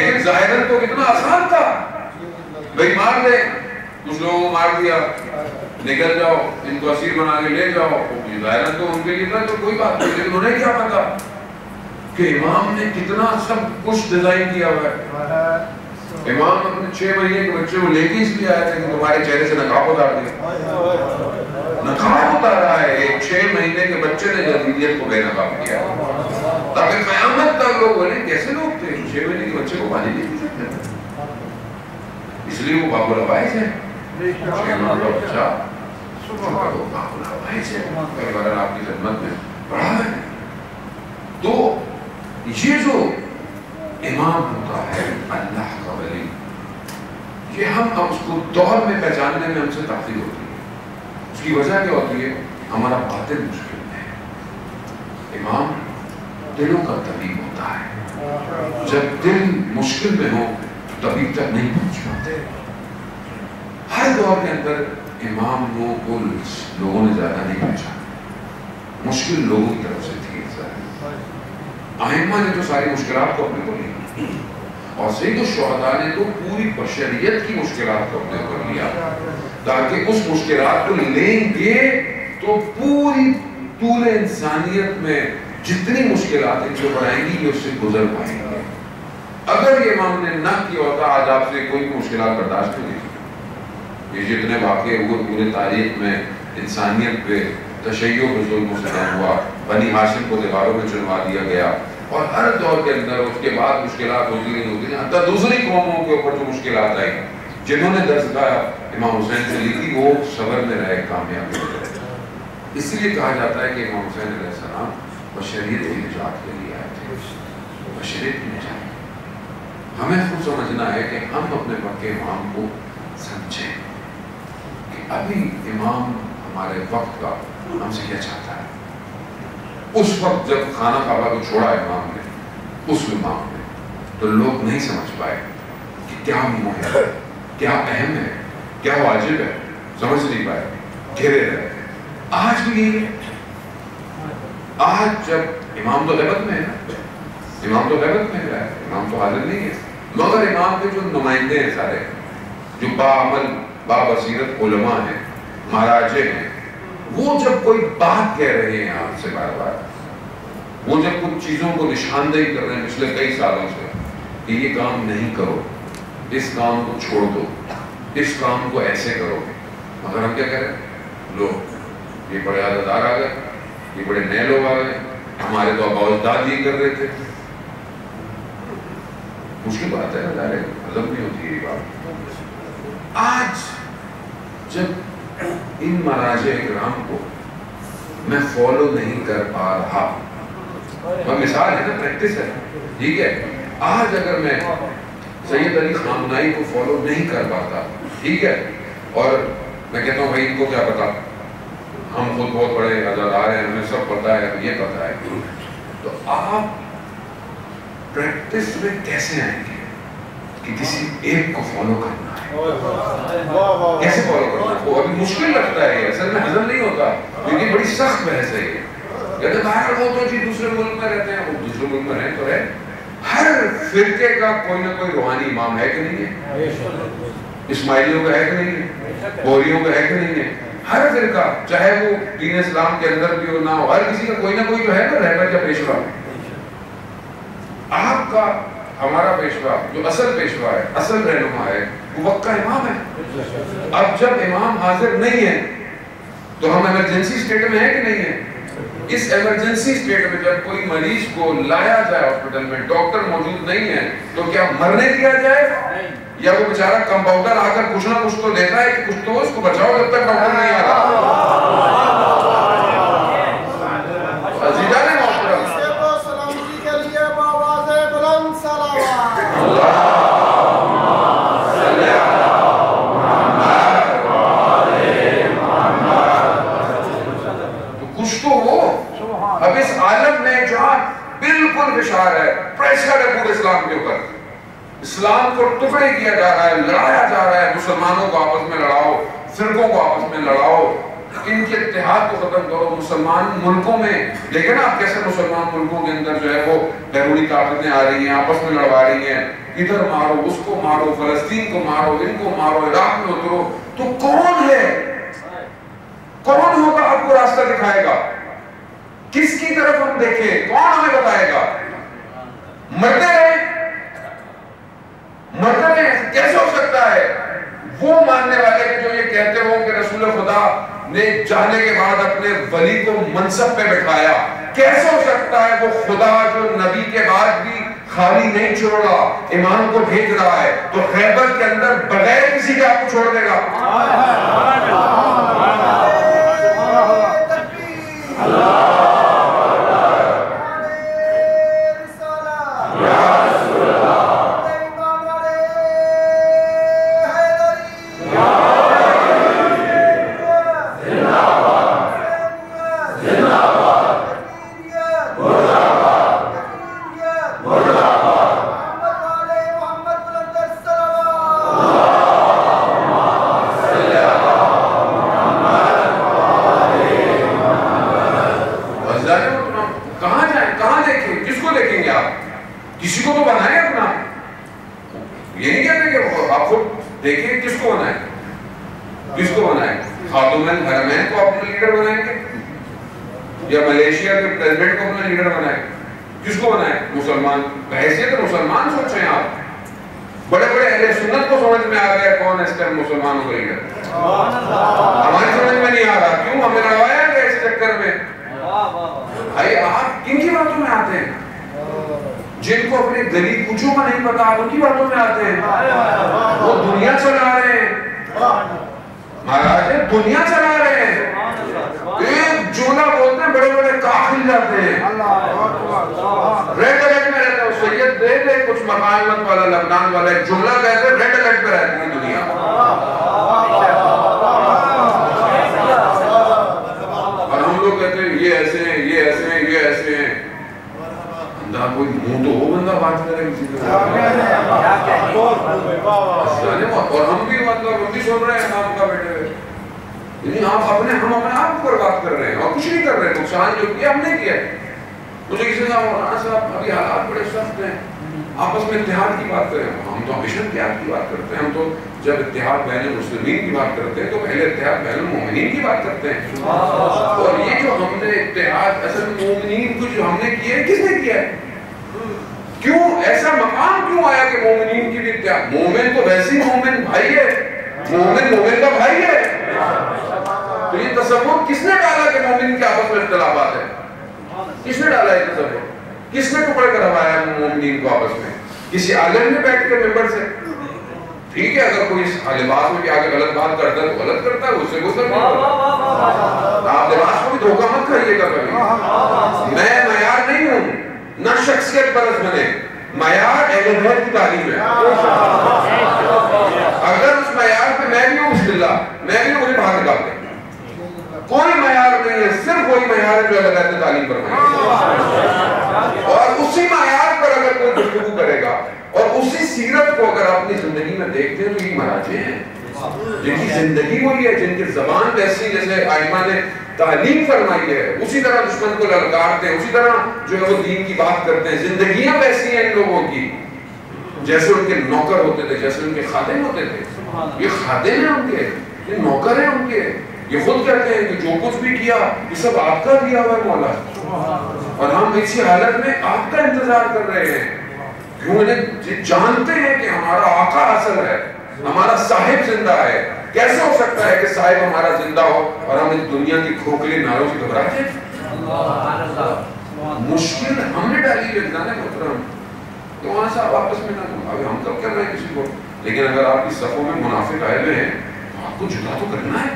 لیکن ظاہراً تو کتنا آسان تھا، بھئی مار دے، کچھ لوگوں کو مار دیا، نکل جاؤ، ان کو اسیر بنا کے لے جاؤ، ظاہراً تو ان کے لیے تھا تو کوئی بات نہیں، لیکن انہیں کیا پتا کہ امام نے کتنا سب کچھ ڈیزائن کیا ہوا ہے۔ امام اپنے 6 مہینے کے بچے کو لے کے اس لیے آئے تھے کہ تمہارے چہرے سے نقاب اتار دیا، نقاب اتارا ہے، ایک 6 مہینے کے بچے نے یزیدیت کو بے نقاب کیا تاکہ قیامت تک لوگ بولیں کیسے لوگ تھے 6 مہینے کے بچے کو پانی نہیں پی سکتے، اس لیے وہ باب العوائز ہے، 6 مہینے کا بچہ وہ باب العوائز ہے، اگر آپ کی خدمت میں پڑھا ہے۔ تو یہ جو امام ہوتا ہے اللہ کا ولی، یہ ہم اس کو دور میں پہچاننے میں ہم سے تاخیر ہوتی ہے۔ اس کی وجہ کیا ہوتی ہے؟ ہمارا باطن مشکل ہے۔ امام دلوں کا طبیب ہوتا ہے، جب دل مشکل میں ہو طبیب تک نہیں پہنچ پاتے۔ ہر دور کے اندر امام کو لوگوں نے زیادہ نہیں پہچانا، مشکل لوگوں کی طرف سے تھی۔ ائمہ نے تو ساری مشکلات کو اپنے کو لیا، اور سید الشہداء نے تو پوری بشریت کی مشکلات کو اپنے اوپر لیا، تاکہ اس مشکلات کو لیں گے تو پوری طول انسانیت میں جتنی مشکلات ان کو بڑھائیں گی یہ اس سے گزر پائیں گے۔ اگر یہ امام نے نہ کیا ہوتا آج آپ سے کوئی مشکلات برداشت نہیں کی۔ یہ جتنے واقعے ہوئے پورے تاریخ میں انسانیت پہ تشیع و ظلم و ستم ہوا، بنی ہاشم کو دیواروں میں چنوا دیا گیا، اور ہر دور کے اندر اس کے بعد مشکلات ہوتی رہی، حتیٰ دوسری قوموں کے اوپر جو مشکلات آئی جنہوں نے درسگاہ امام حسین سے لی تھی وہ صبر میں رہے، کامیاب ہو گئے۔ اس لیے کہا جاتا ہے کہ امام حسین علیہ السلام بشریت کی نجات کے لیے آئے تھے، بشریت کی نجات۔ ہمیں خود سمجھنا ہے کہ ہم اپنے وقت امام کو سمجھیں کہ ابھی امام ہمارے وقت کا ہم سے کیا چاہتا ہے۔ اس وقت جب خانہ کعبہ کو چھوڑا امام نے، اس امام نے، تو لوگ نہیں سمجھ پائے کہ کیا مهم ہے، کیا اہم ہے، کیا واجب ہے، سمجھ نہیں پائے، گھیرے رہے۔ آج بھی یہی ہے، آج جب امام تو غیبت میں ہے نا، امام تو غیبت میں ہے، امام تو حاضر نہیں ہے، مگر امام کے جو نمائندے ہیں سارے، جو باعمل بابصیرت علماء ہیں، مہاراجے ہیں، وہ جب کوئی بات کہہ رہے ہیں آپ سے بار بار، وہ جب کچھ چیزوں کو نشاندہی کر رہے ہیں پچھلے کئی سالوں سے کہ یہ کام نہیں کرو، اس کام کو چھوڑ دو، اس کام کو ایسے کرو، مگر ہم کیا کہہ رہے ہیں؟ لوگ یہ بڑے عادتدار آ گئے، یہ بڑے نئے لوگ آ گئے، ہمارے تو ابا اجداد یہ کر رہے تھے۔ مشکل بات ہے نا، ظاہر ہے ہضم نہیں ہوتی یہ بات۔ آج جب ان مراجع کرام کو میں فالو نہیں کر پا رہا، اور مثال ہے نا، پریکٹس ہے، ٹھیک ہے، آج اگر میں سید علی خامنائی کو فالو نہیں کر پاتا، ٹھیک ہے، اور میں کہتا ہوں بھائی ان کو کیا پتا، ہم خود بہت بڑے عزادار ہیں، ہمیں سب پتا ہے، یہ پتا ہے، تو آپ پریکٹس میں کیسے آئیں گے کہ کسی ایک کو فالو کرنا ہے؟ کیسے فالو کرنا ہے؟ وہ ابھی مشکل لگتا ہے، اصل میں ہضم نہیں ہوتا، کیونکہ بڑی سخت بحث ہے یہ۔ کہتے ہیں باہر وہ تو جی دوسرے ملک میں رہتے ہیں، وہ دوسرے ملک میں رہیں تو ہے، ہر فرقے کا کوئی نہ کوئی روحانی امام ہے کہ نہیں ہے؟ اسماعیلیوں کا ہے کہ نہیں ہے؟ بوریوں کا ہے کہ نہیں ہے؟ ہر فرقہ، چاہے وہ دین اسلام کے اندر بھی ہو نہ ہو، ہر کسی کا کوئی نہ کوئی تو ہے نا رہبر یا پیشوا۔ آپ کا ہمارا پیشوا جو اصل پیشوا ہے، اصل رہنما ہے، وہ وقت کا امام ہے۔ اب جب امام حاضر نہیں ہے تو ہم ایمرجنسی سٹیٹ میں ہیں کہ نہیں ہیں؟ اس ایمرجنسی سٹیٹ میں جب کوئی مریض کو لایا جائے ہاسپٹل میں، ڈاکٹر موجود نہیں ہے، تو کیا مرنے دیا جائے؟ یا وہ بیچارہ کمپاؤنڈر آ کر کچھ نہ کچھ تو دیتا ہے کہ کچھ تو اس کو بچاؤ جب تک ڈاکٹر نہیں آ رہا۔ عزیزان محترم، سلامتی کے لیے باواز بلند صلوات۔ اب اس عالم میں جہاں بالکل فشار ہے، پریشر ہے پورے اسلام کے اوپر، اسلام کو ٹکڑے کیا جا رہا ہے، لڑایا جا رہا ہے، مسلمانوں کو آپس میں لڑاؤ، فرقوں کو آپس میں لڑاؤ، ان کے اتحاد کو ختم کرو مسلمان ملکوں میں. دیکھیں نا آپ کیسے مسلمان ملکوں کے اندر جو ہے وہ بیرونی طاقتیں آ رہی ہیں, آپس میں لڑوا رہی ہیں, ادھر مارو اس کو مارو, فلسطین کو مارو, ان کو مارو, عراق میں اترو. تو کون ہے, کون ہوگا آپ کو راستہ دکھائے گا؟ کس کی طرف ہم دیکھیں, کون ہمیں بتائے گا؟ مرتے رہے کیسے ہو سکتا ہے؟ وہ ماننے والے کہ جو یہ کہتے ہوں کہ رسول خدا نے جانے کے بعد اپنے ولی کو منصب پہ بٹھایا, کیسے ہو سکتا ہے؟ وہ خدا جو نبی کے بعد بھی خالی نہیں چھوڑا, امام کو بھیج رہا ہے, تو خیبر کے اندر بغیر کسی کے آپ کو چھوڑ دے گا؟ کسی کو تو بنائے اپنا. یہ نہیں کہتے کہ آپ خود دیکھیں کس کو بنائے, کس کو بنائے؟ خاتون الحرمین کو اپنا لیڈر بنائیں گے, یا ملیشیا کے پریزیڈنٹ کو اپنا لیڈر بنائے؟ کس کو بنائے؟ مسلمان. بحیثیت مسلمان سوچیں آپ. بڑے بڑے اہل سنت کو سمجھ میں آ گیا کون ہے اس ٹائم مسلمانوں کا لیڈر. ہماری سمجھ میں نہیں آ رہا, کیوں؟ ہمیں لڑوایا گیا اس چکر میں. بھائی آپ کن کی باتوں میں آتے ہیں؟ جن کو اپنے گلی کوچوں کا نہیں پتا, ان کی باتوں میں آتے ہیں. وہ دنیا چلا رہے ہیں مہاراج, دنیا چلا رہے ہیں. ایک جملہ بولتے ہیں بڑے بڑے کاف ہل جاتے ہیں. ریڈ الرٹ میں رہتے ہیں. سید دے دے کچھ مقامت والا لبنان والا ایک جملہ کہتے ہیں, ریڈ الرٹ پہ رہتے ہیں دنیا. اور ہم لوگ کہتے ہیں یہ ایسے ہیں, یہ ایسے ہیں, یہ ایسے ہیں. کوئی منہ تو ہو بندہ بات کرے کسی کو. اور ہم بھی مطلب ہم بھی سن رہے ہیں امام کا بیٹے ہوئے, یعنی ہم اپنے آپ پر بات کر رہے ہیں اور کچھ نہیں کر رہے. نقصان جو کیا ہم نے کیا. مجھے کسی نے کہا مولانا صاحب ابھی حالات بڑے سخت ہیں, آپس میں اتحاد کی بات کریں. ہم تو ہمیشہ اتحاد کی بات کرتے ہیں. ہم تو جب اتحاد بین المسلمین کی بات کرتے ہیں تو پہلے اتحاد بین المومنین کی بات کرتے ہیں. اور یہ جو ہم نے اتحاد اصل مومنین کو جو ہم نے کیا ہے, کس نے کیا ہے؟ کیوں ایسا مقام کیوں آیا کہ مومنین کی بھی اتحاد؟ مومن تو ویسے مومن بھائی ہے, مومن کا بھائی ہے. تو یہ تصور کس نے ڈالا کہ مومن کے آپس میں اختلافات ہیں؟ کس نے ڈالا یہ تصور؟ کس نے ٹکڑے کروایا مومنین کو آپس میں؟ کسی عالم نے بیٹھ کے ممبر سے. ٹھیک ہے, اگر کوئی لباس میں بھی آگے غلط بات کرتا ہے تو غلط کرتا ہے, اس سے غصہ نہیں ہوتا. آپ لباس کو بھی دھوکہ مت کھائیے گا کبھی. میں معیار نہیں ہوں, نہ شخصیت پرست بنے. معیار اہل بیت کی تعلیم ہے. اگر اس معیار پہ میں بھی ہوں, بسم اللہ, میں بھی ہوں, مجھے باہر نکال دیں. کوئی معیار نہیں ہے, صرف وہی معیار ہے جو اہل بیت کی تعلیم پر ہے. اور اسی معیار پر اگر کوئی گفتگو کرے گا اور اسی سیرت کو اگر اپنی زندگی میں دیکھتے ہیں تو یہ مہاراجے ہیں جن کی زندگی وہی ہے, جن کی زبان ویسی جیسے آئمہ نے تعلیم فرمائی ہے, اسی طرح دشمن کو للکارتے ہیں, اسی طرح جو ہے وہ دین کی بات کرتے ہیں. زندگیاں ویسی ہیں ان لوگوں کی جیسے ان کے نوکر ہوتے تھے, جیسے ان کے خادم ہوتے تھے. یہ خادم ہیں ان کے, یہ نوکر ہیں ان کے. یہ خود کہتے ہیں کہ جو کچھ بھی کیا یہ سب آپ کا دیا ہوا ہے مولا, اور ہم اسی حالت میں آپ کا انتظار کر رہے ہیں. کیوں؟ انہیں جانتے ہیں کہ ہمارا آقا اصل ہے, ہمارا صاحب زندہ ہے. کیسے ہو سکتا ہے کہ صاحب ہمارا زندہ ہو اور ہم اس دنیا کی کھوکھلی ناروں سے گھبرا جائیں؟ مشکل ہم نے ڈالی ہے جانے محترم. تو وہاں سے آپ آپس میں نہ, ابھی ہم کب کر رہے ہیں کسی کو, لیکن اگر آپ کی صفوں میں منافق آئے ہوئے ہیں تو آپ کو جدا تو کرنا ہے.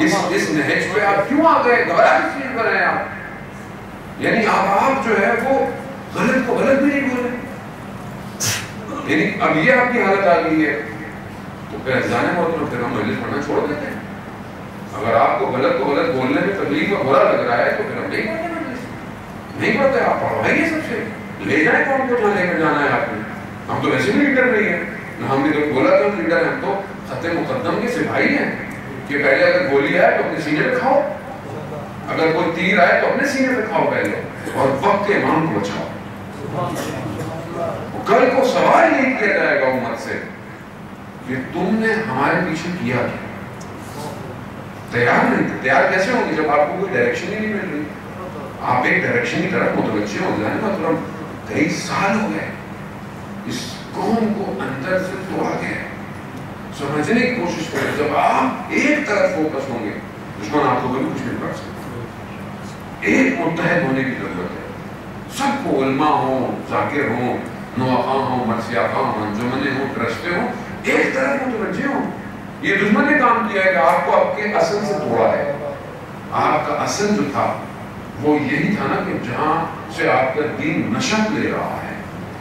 اس نہج پہ آپ کیوں آ گئے؟ گھبرا کس چیز کر رہے ہیں آپ؟ یعنی آپ جو ہے وہ غلط کو غلط بھی نہیں بول رہے. یعنی اب یہ آپ کی حالت آ گئی ہے تو پھر جانے محترم پھر ہم مجلس پڑھنا چھوڑ دیتے ہیں. اگر آپ کو غلط بولنے میں تکلیف اور برا لگ رہا ہے تو پھر ہم نہیں پڑھتے مجلس, نہیں پڑھتے. آپ پڑھوائیے سب سے, لے جائیں کون کو جہاں لے کر جانا ہے آپ نے. ہم تو ویسے بھی لیڈر نہیں ہیں, نہ ہم نے تو بولا تھا لیڈر ہیں, ہم تو خط مقدم کے سپاہی ہیں. کہ پہلے اگر گولی آئے تو اپنے سینے پہ کھاؤ، اگر کوئی تیر آئے تو اپنے سینے پہ کھاؤ پہلے، اور وقت کے امام کو بچاؤ۔ کل کو سوال یہ کیا جائے گا امت سے کہ تم نے ہمارے پیچھے کیا کیا؟ تیار نہیں تھے۔ تیار کیسے ہوں گے جب آپ کو کوئی ڈائریکشن ہی نہیں مل رہی؟ آپ ایک ڈائریکشن کی طرف متوجہ ہو جائیں مطلب کئی سال ہو گئے اس قوم کو اندر سے توڑا گیا، سمجھنے کی کوشش کریں۔ جب آپ ایک طرف فوکس ہوں گے دشمن آپ کو کبھی کچھ نہیں کر سکتا۔ ایک متحد ہونے کی ضرورت ہے، سب کو علماء ہوں، ذاکر ہوں، نوخاں ہوں، مرثیاخاں ہوں، انجمنیں ہوں، ٹرسٹیں ہوں، ایک طرف متوجہ ہوں۔ یہ دشمن نے کام کیا ہے کہ آپ کو آپ کے اصل سے توڑا ہے۔ آپ کا اصل جو تھا وہ یہی تھا نا کہ جہاں سے آپ کا دین نشأت لے رہا ہے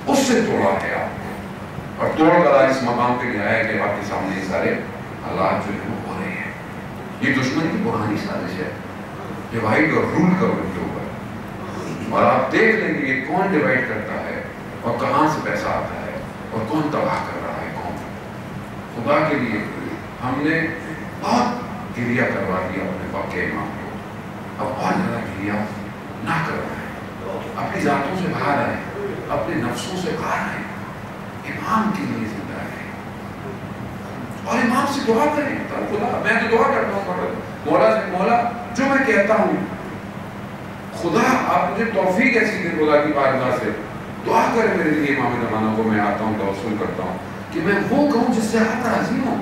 اس سے توڑا ہے آپ کو، اور توڑ کر آج اس مقام پہ لے آیا کہ آپ کے سامنے یہ سارے حالات جو ہے وہ ہو رہے ہیں۔ یہ دشمن کی پرانی سازش ہے، ڈیوائڈ اور رول کرو ان کے اوپر، اور آپ دیکھ لیں کہ یہ کون ڈیوائڈ کرتا ہے اور کہاں سے پیسہ آتا ہے اور کون تباہ کر رہا ہے قوم۔ خدا کے لیے ہم نے بہت گریہ کروا دیا اپنے وقت کے امام کو، اب اور زیادہ گریہ نہ کروائیں، اپنی ذاتوں سے باہر آئیں، اپنے نفسوں سے باہر آئیں، امام کے لیے زندہ رہیں اور امام سے دعا کریں۔ خدا میں تو دعا کرتا ہوں مولا سے، مولا جو میں کہتا ہوں خدا آپ مجھے توفیق ایسی دے، خدا کی بارگاہ سے دعا کریں میرے لیے امام زمانہ کو، میں آتا ہوں توسل کرتا ہوں کہ میں وہ کہوں جس سے آپ راضی ہوں،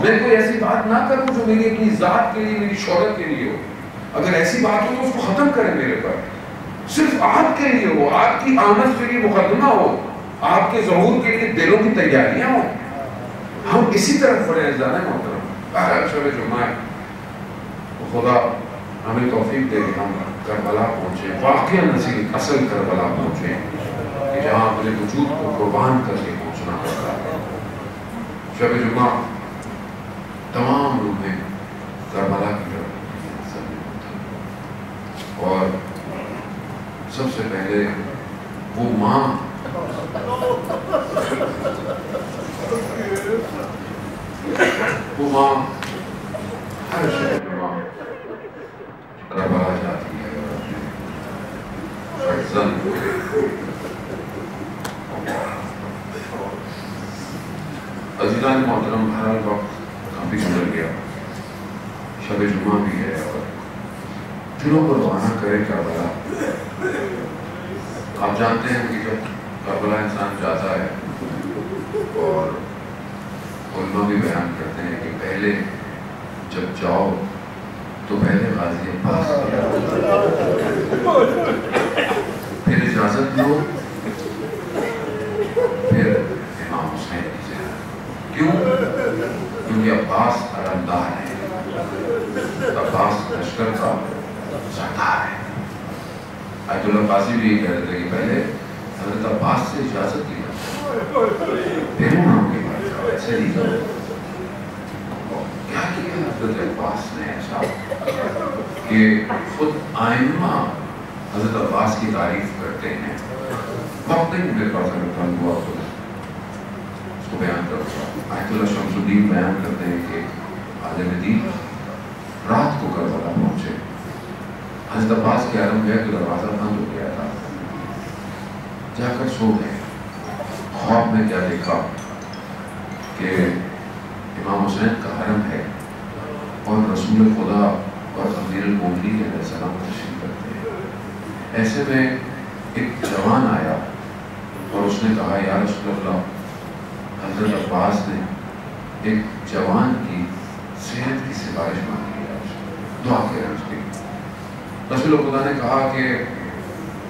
میں کوئی ایسی بات نہ کروں جو میری اپنی ذات کے لیے، میری شہرت کے لیے ہو۔ اگر ایسی بات ہو تو اس کو ختم کریں میرے پر، صرف آپ کے لیے ہو، آپ کی آمد کے لیے مقدمہ ہو، آپ کے ظہور کے لیے دلوں کی تیاریاں ہوں۔ ہم اسی طرف بڑے اعزاز محترم شب جمعہ ہے، خدا ہمیں توفیق دے کہ ہم کربلا پہنچے، واقعہ نصیب اصل کربلا پہنچے کہ جہاں اپنے وجود کو قربان کر کے پہنچنا پڑتا ہے۔ شب جمعہ تمام روحیں کربلا کی طرف، اور سب سے پہلے وہ ماں ہر شب جمعہ کربلا جاتی ہے اور اپنے فرزند عزیزان محترم، ہر وقت کافی گزر گیا، شب جمعہ بھی ہے اور دلوں کو روانہ کرے کربلا۔ آپ جانتے ہیں کہ جب کربلا انسان جاتا ہے، اور علماء بھی بیان کرتے ہیں کہ پہلے جب جاؤ تو پہلے غازی عباس پھر اجازت لو، پھر امام حسین کی زیارت۔ کیوں؟ کیونکہ عباس علمدار ہے، عباس لشکر کا سردار ہے۔ آیت اللہ قاضی بھی یہ کہہ رہے تھے کہ پہلے حضرت عباس سے اجازت لی پھر امام کے پاس جاؤ، ایسے نہیں کرو۔ کیا کیا حضرت عباس نے ایسا کہ خود آئمہ حضرت عباس کی تعریف کرتے ہیں۔ وقت نہیں میرے پاس اگر کل ہوا تو اس کو بیان کروں گا۔ آیت اللہ شمس الدین بیان کرتے ہیں کہ عالم دین رات کو کربلا پہنچے، حضرت عباس کے عالم گئے تو دروازہ بند ہو گیا تھا، جا کر سو گئے۔ خواب میں کیا دیکھا کہ امام حسین کا حرم ہے اور رسول خدا اور امیر المومنین علیہ السلام تشریف کرتے ہیں۔ ایسے میں ایک جوان آیا اور اس نے کہا یا رسول اللہ، حضرت عباس نے ایک جوان کی صحت کی سفارش مانگی ہے، دعا کریں اس کی۔ رسول خدا نے کہا کہ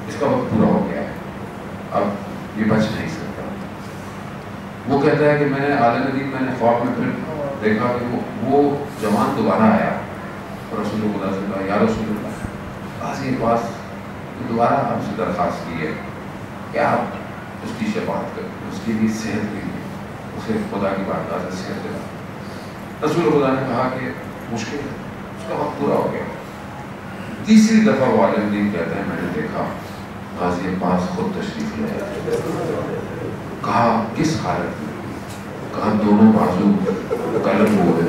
اس کا وقت پورا ہو گیا ہے، اب یہ بچ نہیں سکتا۔ وہ کہتا ہے کہ میں نے عالم دین، میں نے خواب میں پھر دیکھا کہ وہ جوان دوبارہ آیا اور رسول خدا سے کہا یا رسول اللہ، قاضی عباس نے دوبارہ آپ سے درخواست کی ہے کہ آپ اس کی شفاعت کریں، اس کی بھی صحت کے لیے اسے خدا کی بارگاہ سے صحت دلا۔ رسول خدا نے کہا کہ مشکل ہے، اس کا وقت پورا ہو گیا۔ تیسری دفعہ وہ عالم دین کہتا ہے میں نے دیکھا قاضی عباس خود تشریف لے آئے، کہا کس حالت میں؟ کہا دونوں بازو قلم ہوئے،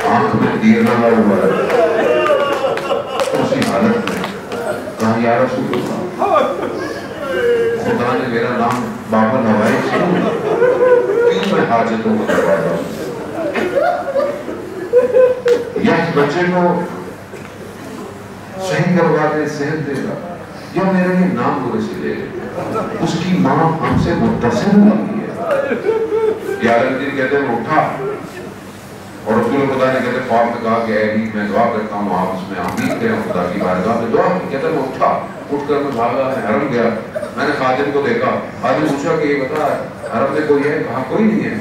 آنکھ میں تیر لگا ہوا ہے، اسی حالت میں کہا یا رسول اللہ خدا نے میرا نام باب الحوائج کیوں میں حاجتوں کو کرواتا ہوں؟ یا اس بچے کو صحیح کروا دے، صحت دے گا، یا میرے لیے نام پورے سے لے لے۔ اس کی ماں ہم سے متصل ہوئی ہے۔ یا الدین کہتے ہیں اٹھا، اور رسول خدا نے کہتے خواب میں کہا کہ اے بھی میں دعا کرتا ہوں آپ اس میں آمین کریں، خدا کی بارگاہ میں دعا کی۔ کہتے ہیں اٹھا، اٹھ کر میں بھاگا، میں حرم گیا، میں نے خادم کو دیکھا، خادم پوچھا کہ یہ بتا حرم میں کوئی ہے؟ کہا کوئی نہیں ہے۔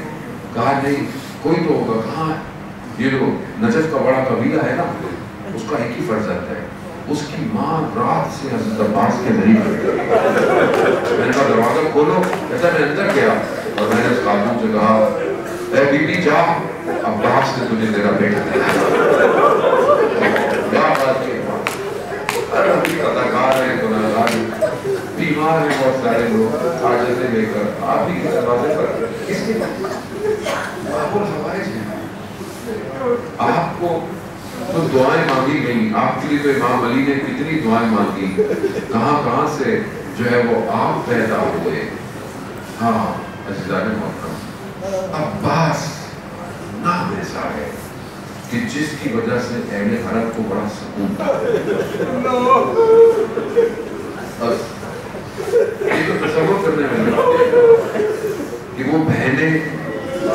کہا نہیں کوئی تو ہوگا۔ کہاں؟ یہ جو نجف کا بڑا قبیلہ ہے نا، اس کا ایک ہی فرزند ہے، اس کی ماں رات سے حضرت عباس کے ذریعے کرتی ہے۔ میں نے کہا دروازہ کھولو۔ کہتا میں اندر گیا اور میں نے اس خاتون سے کہا اے بی بی جا، عباس نے تجھے تیرا بیٹا دیا۔ کیا بات کی عربی اداکار ہے، گناہگار ہے، بیمار ہیں بہت سارے لوگ، حاجتیں لے کر آپ ہی کے دروازے پر کس کے باب الحوائج ہیں۔ آپ کو تو دعائیں مانگی گئیں، آپ کے لیے تو امام علی نے کتنی دعائیں مانگی، کہاں کہاں سے جو ہے وہ آپ پیدا ہوئے۔ ہاں عزیزان محترم، عباس نام ایسا ہے کہ جس کی وجہ سے اہل حرم کو بڑا سکون تھا۔ یہ تو تصور کرنے میں لگتے ہیں کہ وہ بہنیں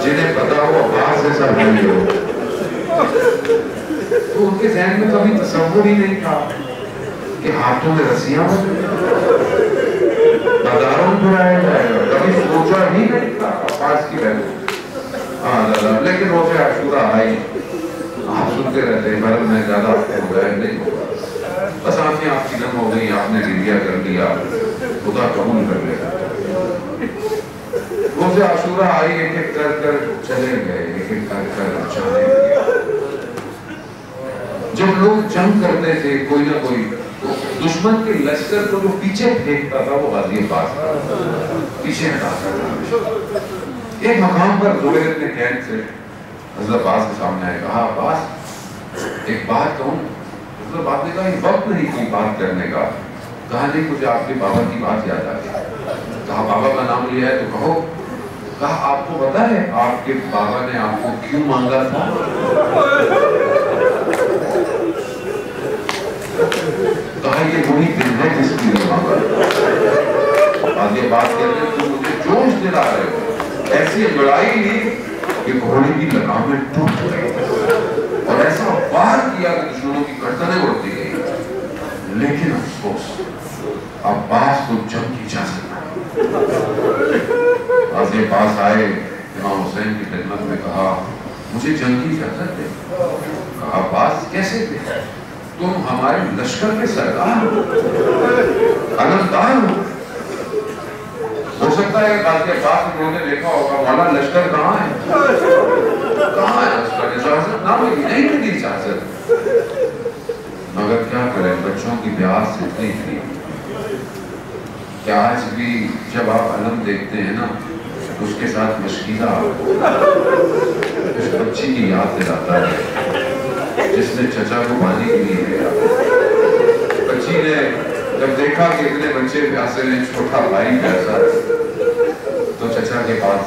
جنہیں پتا ہو عباس ایسا بھائی ہو، تو ان کے ذہن میں کبھی تصور ہی نہیں تھا کہ ہاتھوں میں رسیاں ہوں، بازاروں میں پھرایا جائے گا، کبھی سوچا ہی نہیں تھا عباس کی بہنوں۔ لیکن روزہ عاشورہ آئی، آپ سنتے رہتے ہیں مرم میں زیادہ ہو گئے نہیں ہوگا، بس آنکھیں آپ کی نم ہو گئی، آپ نے ریڈیا کر لیا، خدا قبول کر لیا۔ روزہ عاشورہ آئی، ایک ایک کر کر چلے گئے، ایک ایک کر کر چلے گئے۔ جب لوگ جنگ کرتے تھے کوئی نہ کوئی، دشمن کے لشکر کو جو پیچھے پھینکتا تھا وہ غازی عباس تھا، پیچھے ہٹاتا تھا۔ ایک مقام پر زبیر اپنے کیمپ سے حضرت عباس کے سامنے آئے، کہا عباس ایک بات کہوں؟ حضرت عباس نے کہا یہ وقت نہیں کوئی بات کرنے کا۔ کہا نہیں مجھے آپ کے بابا کی بات یاد آ گئی۔ کہا بابا کا نام لیا ہے تو کہو۔ کہا آپ کو پتا ہے آپ کے بابا نے آپ کو کیوں مانگا تھا؟ کہا یہ وہی دن ہے جس کے لیے مانگا۔ آج یہ بات کہتے ہیں تو مجھے جوش دلا رہے ہو، ایسی لڑائی نہیں کہ گھوڑے کی لگامیں ٹوٹ گئی اور ایسا وار کیا کہ دشمنوں کی گردنیں اڑتی گئی۔ لیکن افسوس عباس کو جنگ کی اجازت نہیں۔ غازی عباس آئے، امام حسین کی خدمت میں کہا مجھے جنگ کی اجازت دے۔ کہا عباس کیسے دے؟ تم ہمارے لشکر کے سردار ہو، علمدار ہو۔ ہو سکتا ہے کہ غازی عباس انہوں نے دیکھا ہوگا مولا لشکر کہاں ہے؟ کہاں ہے لشکر؟ اجازت نہ ملی، نہیں ملی اجازت۔ مگر کیا کریں، بچوں کی پیاس اتنی تھی کہ آج بھی جب آپ علم دیکھتے ہیں نا اس کے ساتھ مشکیزہ اس بچی کی یاد دلاتا ہے جس نے چچا کو پانی کے لیے دیا۔ بچی نے جب دیکھا کہ اتنے بچے پیاسے نے، چھوٹا بھائی پیاسا، تو چچا کے پاس،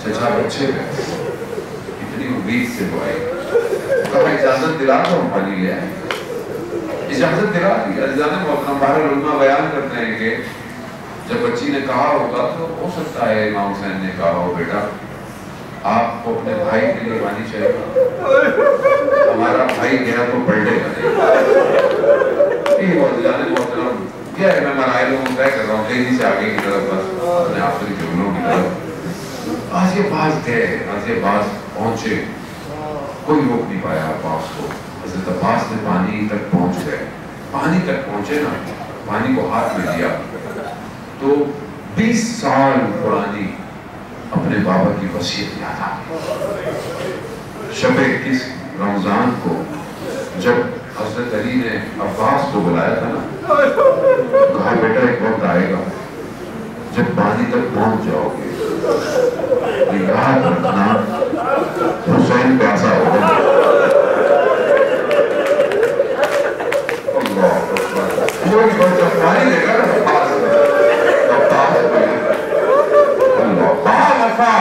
چچا بچے پیاسے، اتنی امید سے وہ آئی۔ کہا اجازت دلا تو ہم پانی لے آئے۔ اجازت دلا دی۔ عزیزان محترم، باہر علماء بیان کرتے ہیں کہ جب بچی نے کہا ہوگا تو ہو سکتا ہے امام حسین نے کہا ہو بیٹا آپ کو اپنے بھائی کے لیے پانی چاہیے، ہمارا بھائی گیا تو پلٹے گا نہیں۔ یہ عزیزان محترم کیا ہے، میں مرائل ہوں طے کر رہا ہوں تیزی سے آگے کی طرف، بس اپنے آخری جملوں کی طرف۔ غازی عباس گئے، غازی عباس پہنچے، کوئی روک نہیں پایا عباس کو۔ حضرت عباس نے پانی تک پہنچ گئے، پانی تک پہنچے نا، پانی کو ہاتھ میں لیا تو 20 سال پرانی اپنے بابا کی وصیت یاد آ گئی۔ شب 21 رمضان کو جب حضرت علی نے عباس کو بلایا تھا نا، کہا بیٹا ایک وقت آئے گا جب پانی تک پہنچ جاؤ گے یاد رکھنا حسین پیسا ہوگا. کوئی بچہ پانی لے کر عباس بہا وفا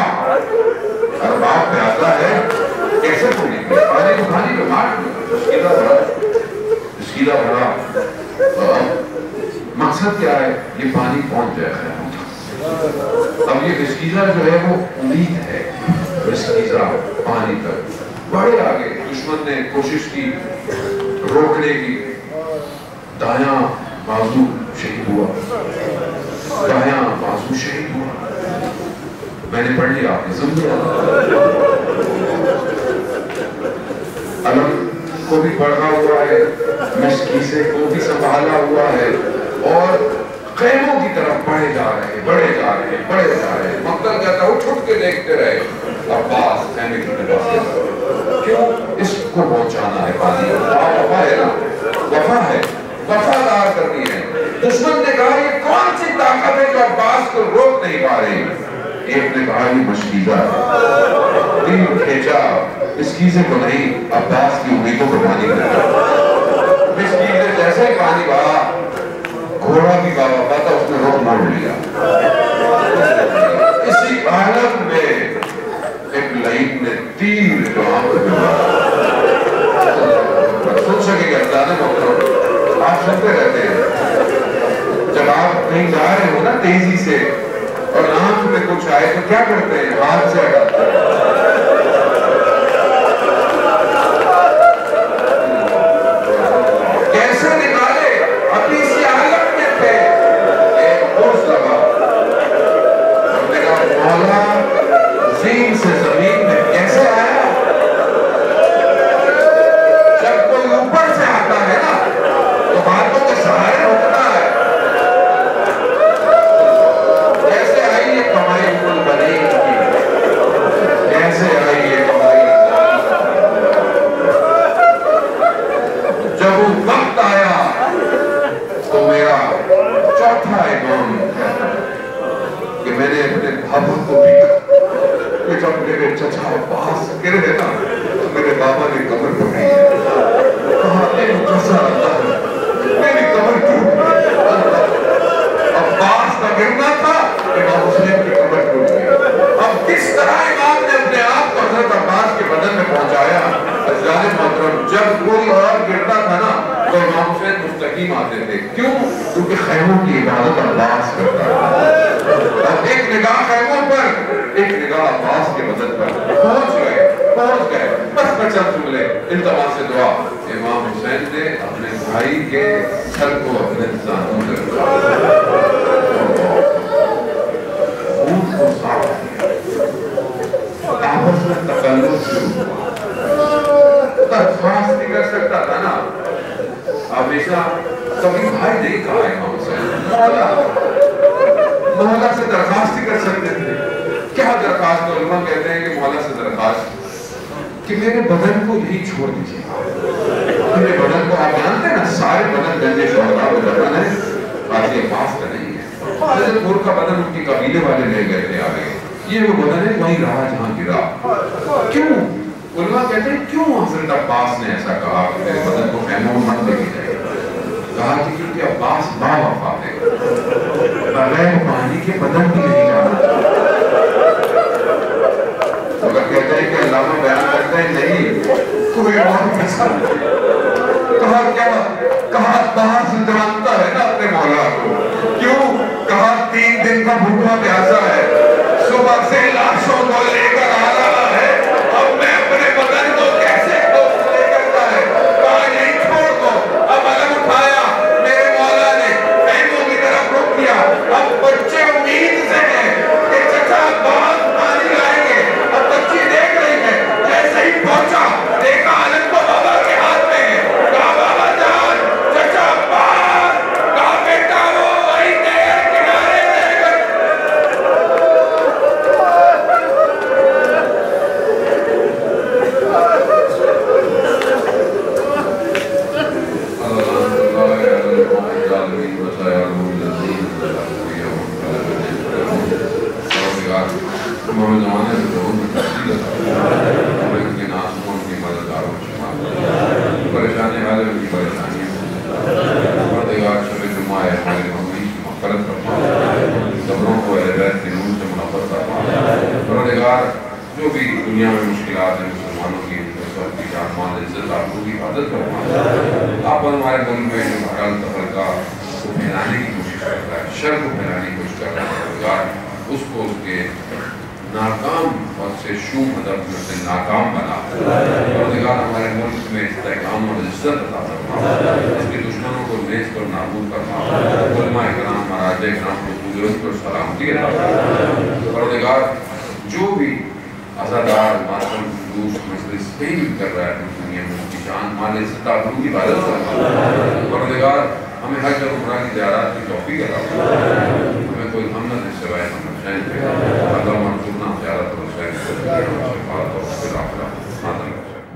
ارباب پیاسا ہے کیسے پوری پانی کو پانی پہ مار تشکیلہ بھرا. مقصد کیا ہے؟ یہ پانی پہنچ جائے خیموں تک. اب یہ تشکیلہ جو ہے وہ امید ہے تشکیلہ پانی تک. بڑے آگے دشمن نے کوشش کی روکنے کی. دایاں بازو شہید ہوا, دایاں بازو شہید ہوا. میں نے پڑھ لیا, آپ نے سمجھا. علم کو بھی پڑھا ہوا ہے, مشکیزے کو بھی سنبھالا ہوا ہے, اور خیموں کی طرف بڑھے جا رہے ہیں, بڑھے جا رہے ہیں, بڑھے جا رہے ہیں. مقتل کہتا ہے اٹھ کے دیکھتے رہے. عباس خیمے کی طرف کیوں اس کو پہنچانا ہے پانی. وفا ہے نا, وفا ہے, وفادار کرنی ہے. دشمن نے کہا یہ کون سی طاقت ہے جو عباس کو روک نہیں پا رہی. ایک نے کہا یہ مشکیزہ ہے. دل کھینچا مشکیزے کو نہیں, عباس کی امیدوں کو پانی کرتا. مشکیزے جیسے ہی پانی بڑھا, گھوڑا بھی بابا پاتا اس نے روک موڑ لیا. اسی حالت میں ایک لائٹ نے تیر جو آنکھ میں مارا. سن سکے کہ اندازہ محترم آپ سنتے رہتے ہیں, جب آپ کہیں جا رہے ہو نا تیزی سے اور آنکھ میں کچھ آئے تو کیا کرتے ہیں؟ ہاتھ سے ہٹاتے ہیں. کیسے نکالے؟ ابھی اسی حالت میں تھے. ایک پوچھ لگا, ہم نے کہا مولا زین سے زمین میں کیسے آیا؟ جب کوئی اوپر سے آتا ہے نا تو باتوں کے سہارے ہوتا ہے. کیسے آئی یہ کمائی کل بنی کی, کیسے آئی یہ کمائی. جب وہ وقت آیا تو میرا چوتھا امام کہ میں نے اپنے بابا کو بھی کہ جب میرے چچا عباس گرے نا تو میرے بابا نے قبر پڑھی ہے. کہا اے چچا اللہ میری قبر کیوں عباس کا گرنا تھا, امام حسین کی قبر ٹوٹ گئی. اب کس طرح امام نے اپنے آپ کو حضرت عباس کے بدن میں پہنچایا؟ اجلال محترم جب کوئی اور گرتا تھا نا تو امام حسین مستقیم آتے تھے. کیوں؟ کیونکہ خیموں کی عبادت عباس کرتا تھا. اب ایک نگاہ خیموں پر, ایک نگاہ عباس کے بدن پر. پہنچ گئے بس بچہ جملے التماس سے دعا. امام حسین نے اپنے بھائی کے سر کو اپنے زانوں میں رکھا, خون کو صاف کیا, آپس میں تکلف شروع ہوا. درخواست نہیں کر سکتا تھا نا ہمیشہ, کبھی بھائی نہیں کہا امام حسین, مولا سے درخواست نہیں کر سکتے تھے. کیا درخواست؟ علماء کہتے ہیں کہ مولا سے درخواست کہ میرے بدن کو یہی چھوڑ دیجیے. میرے بدن کو آپ جانتے ہیں نا, سارے بدن گنجے شہداء میں دفن ہے, قاضی عباس کا نہیں ہے. حضرت پور کا بدن ان کی قبیلے والے لے گئے تھے آگے, یہ وہ بدن ہے وہیں رہا جہاں گرا. کیوں؟ علماء کہتے ہیں کیوں حضرت عباس نے ایسا کہا کہ میرے بدن کو خیموں میں مت لے کے جائے؟ کہا کہ کیونکہ عباس با وفا ہے, بغیر پانی کے بدن بھی نہیں جانا. اگر کہتے ہیں کہ علامہ بیان کرتے ہیں نہیں کوئی اور کیسا. کہا کیا؟ کہا عباس جانتا ہے نا اپنے مولا کو. کیوں؟ کہا 3 دن کا بھوکا پیاسا ہے, صبح سے لاشوں کو لے کر آ رہا ہے, اب میں اپنے بدن کو کیسے لے کرتا ہے؟ کہا نہیں چھوڑ دو. اب علم اٹھایا, میرے مولا نے خیموں کی طرف رک دیا. اب بچے امید سے ہیں کہ چچا عباس پانی لائیں گے. اب بچی دیکھ رہی ہے, جیسے ہی پہنچا دیکھا علم کو بابا کے ہاتھ میں ہے. کہا بابا جان چچا عباس, کہا بیٹا وہ وہی تیرے کنارے دے کر. اللہ ہمیں زمانے سے لوگوں میں تفصیل ہمیں ان کے ناسوں ان کی مددگاروں کو شمار پریشانی والے ان کی پریشانیوں پردگار شب جمعہ ہمارے مغرب کی مغفرت فرما قبروں کو اہل بیت کے نور سے منور فرما پردگار جو بھی دنیا میں مشکلات ہیں مسلمانوں کی سب کی جان مال عزت آبرو کی حفاظت فرما آپ ہمارے ملک میں جو حرام تفرقہ کو پھیلانے کی کوشش کر رہا ہے شر کو پھیلانے کی کوشش کر رہا ہے پردگار اس کو اس کے ناکام اور سے شوم ہدف میں سے ناکام بنا پردگار ہمارے ملک میں استحکام اور عزت عطا فرما اس کے دشمنوں کو نیست اور نابود فرما علماء اکرام مراجع اکرام کو قدرت اور سلامتی عطا فرما پردگار جو بھی عزادار ماتم جلوس مجلس کہیں بھی کر رہا ہے دنیا میں اس کی جان مال عزت آبرو کی حفاظت فرما پردگار ہمیں حج اور عمرہ کی زیارات کی توفیق عطا فرما ہمیں کوئی غم نہ دے سوائے ہم حسین پہ اللہ منصورنا زیارت اور حسین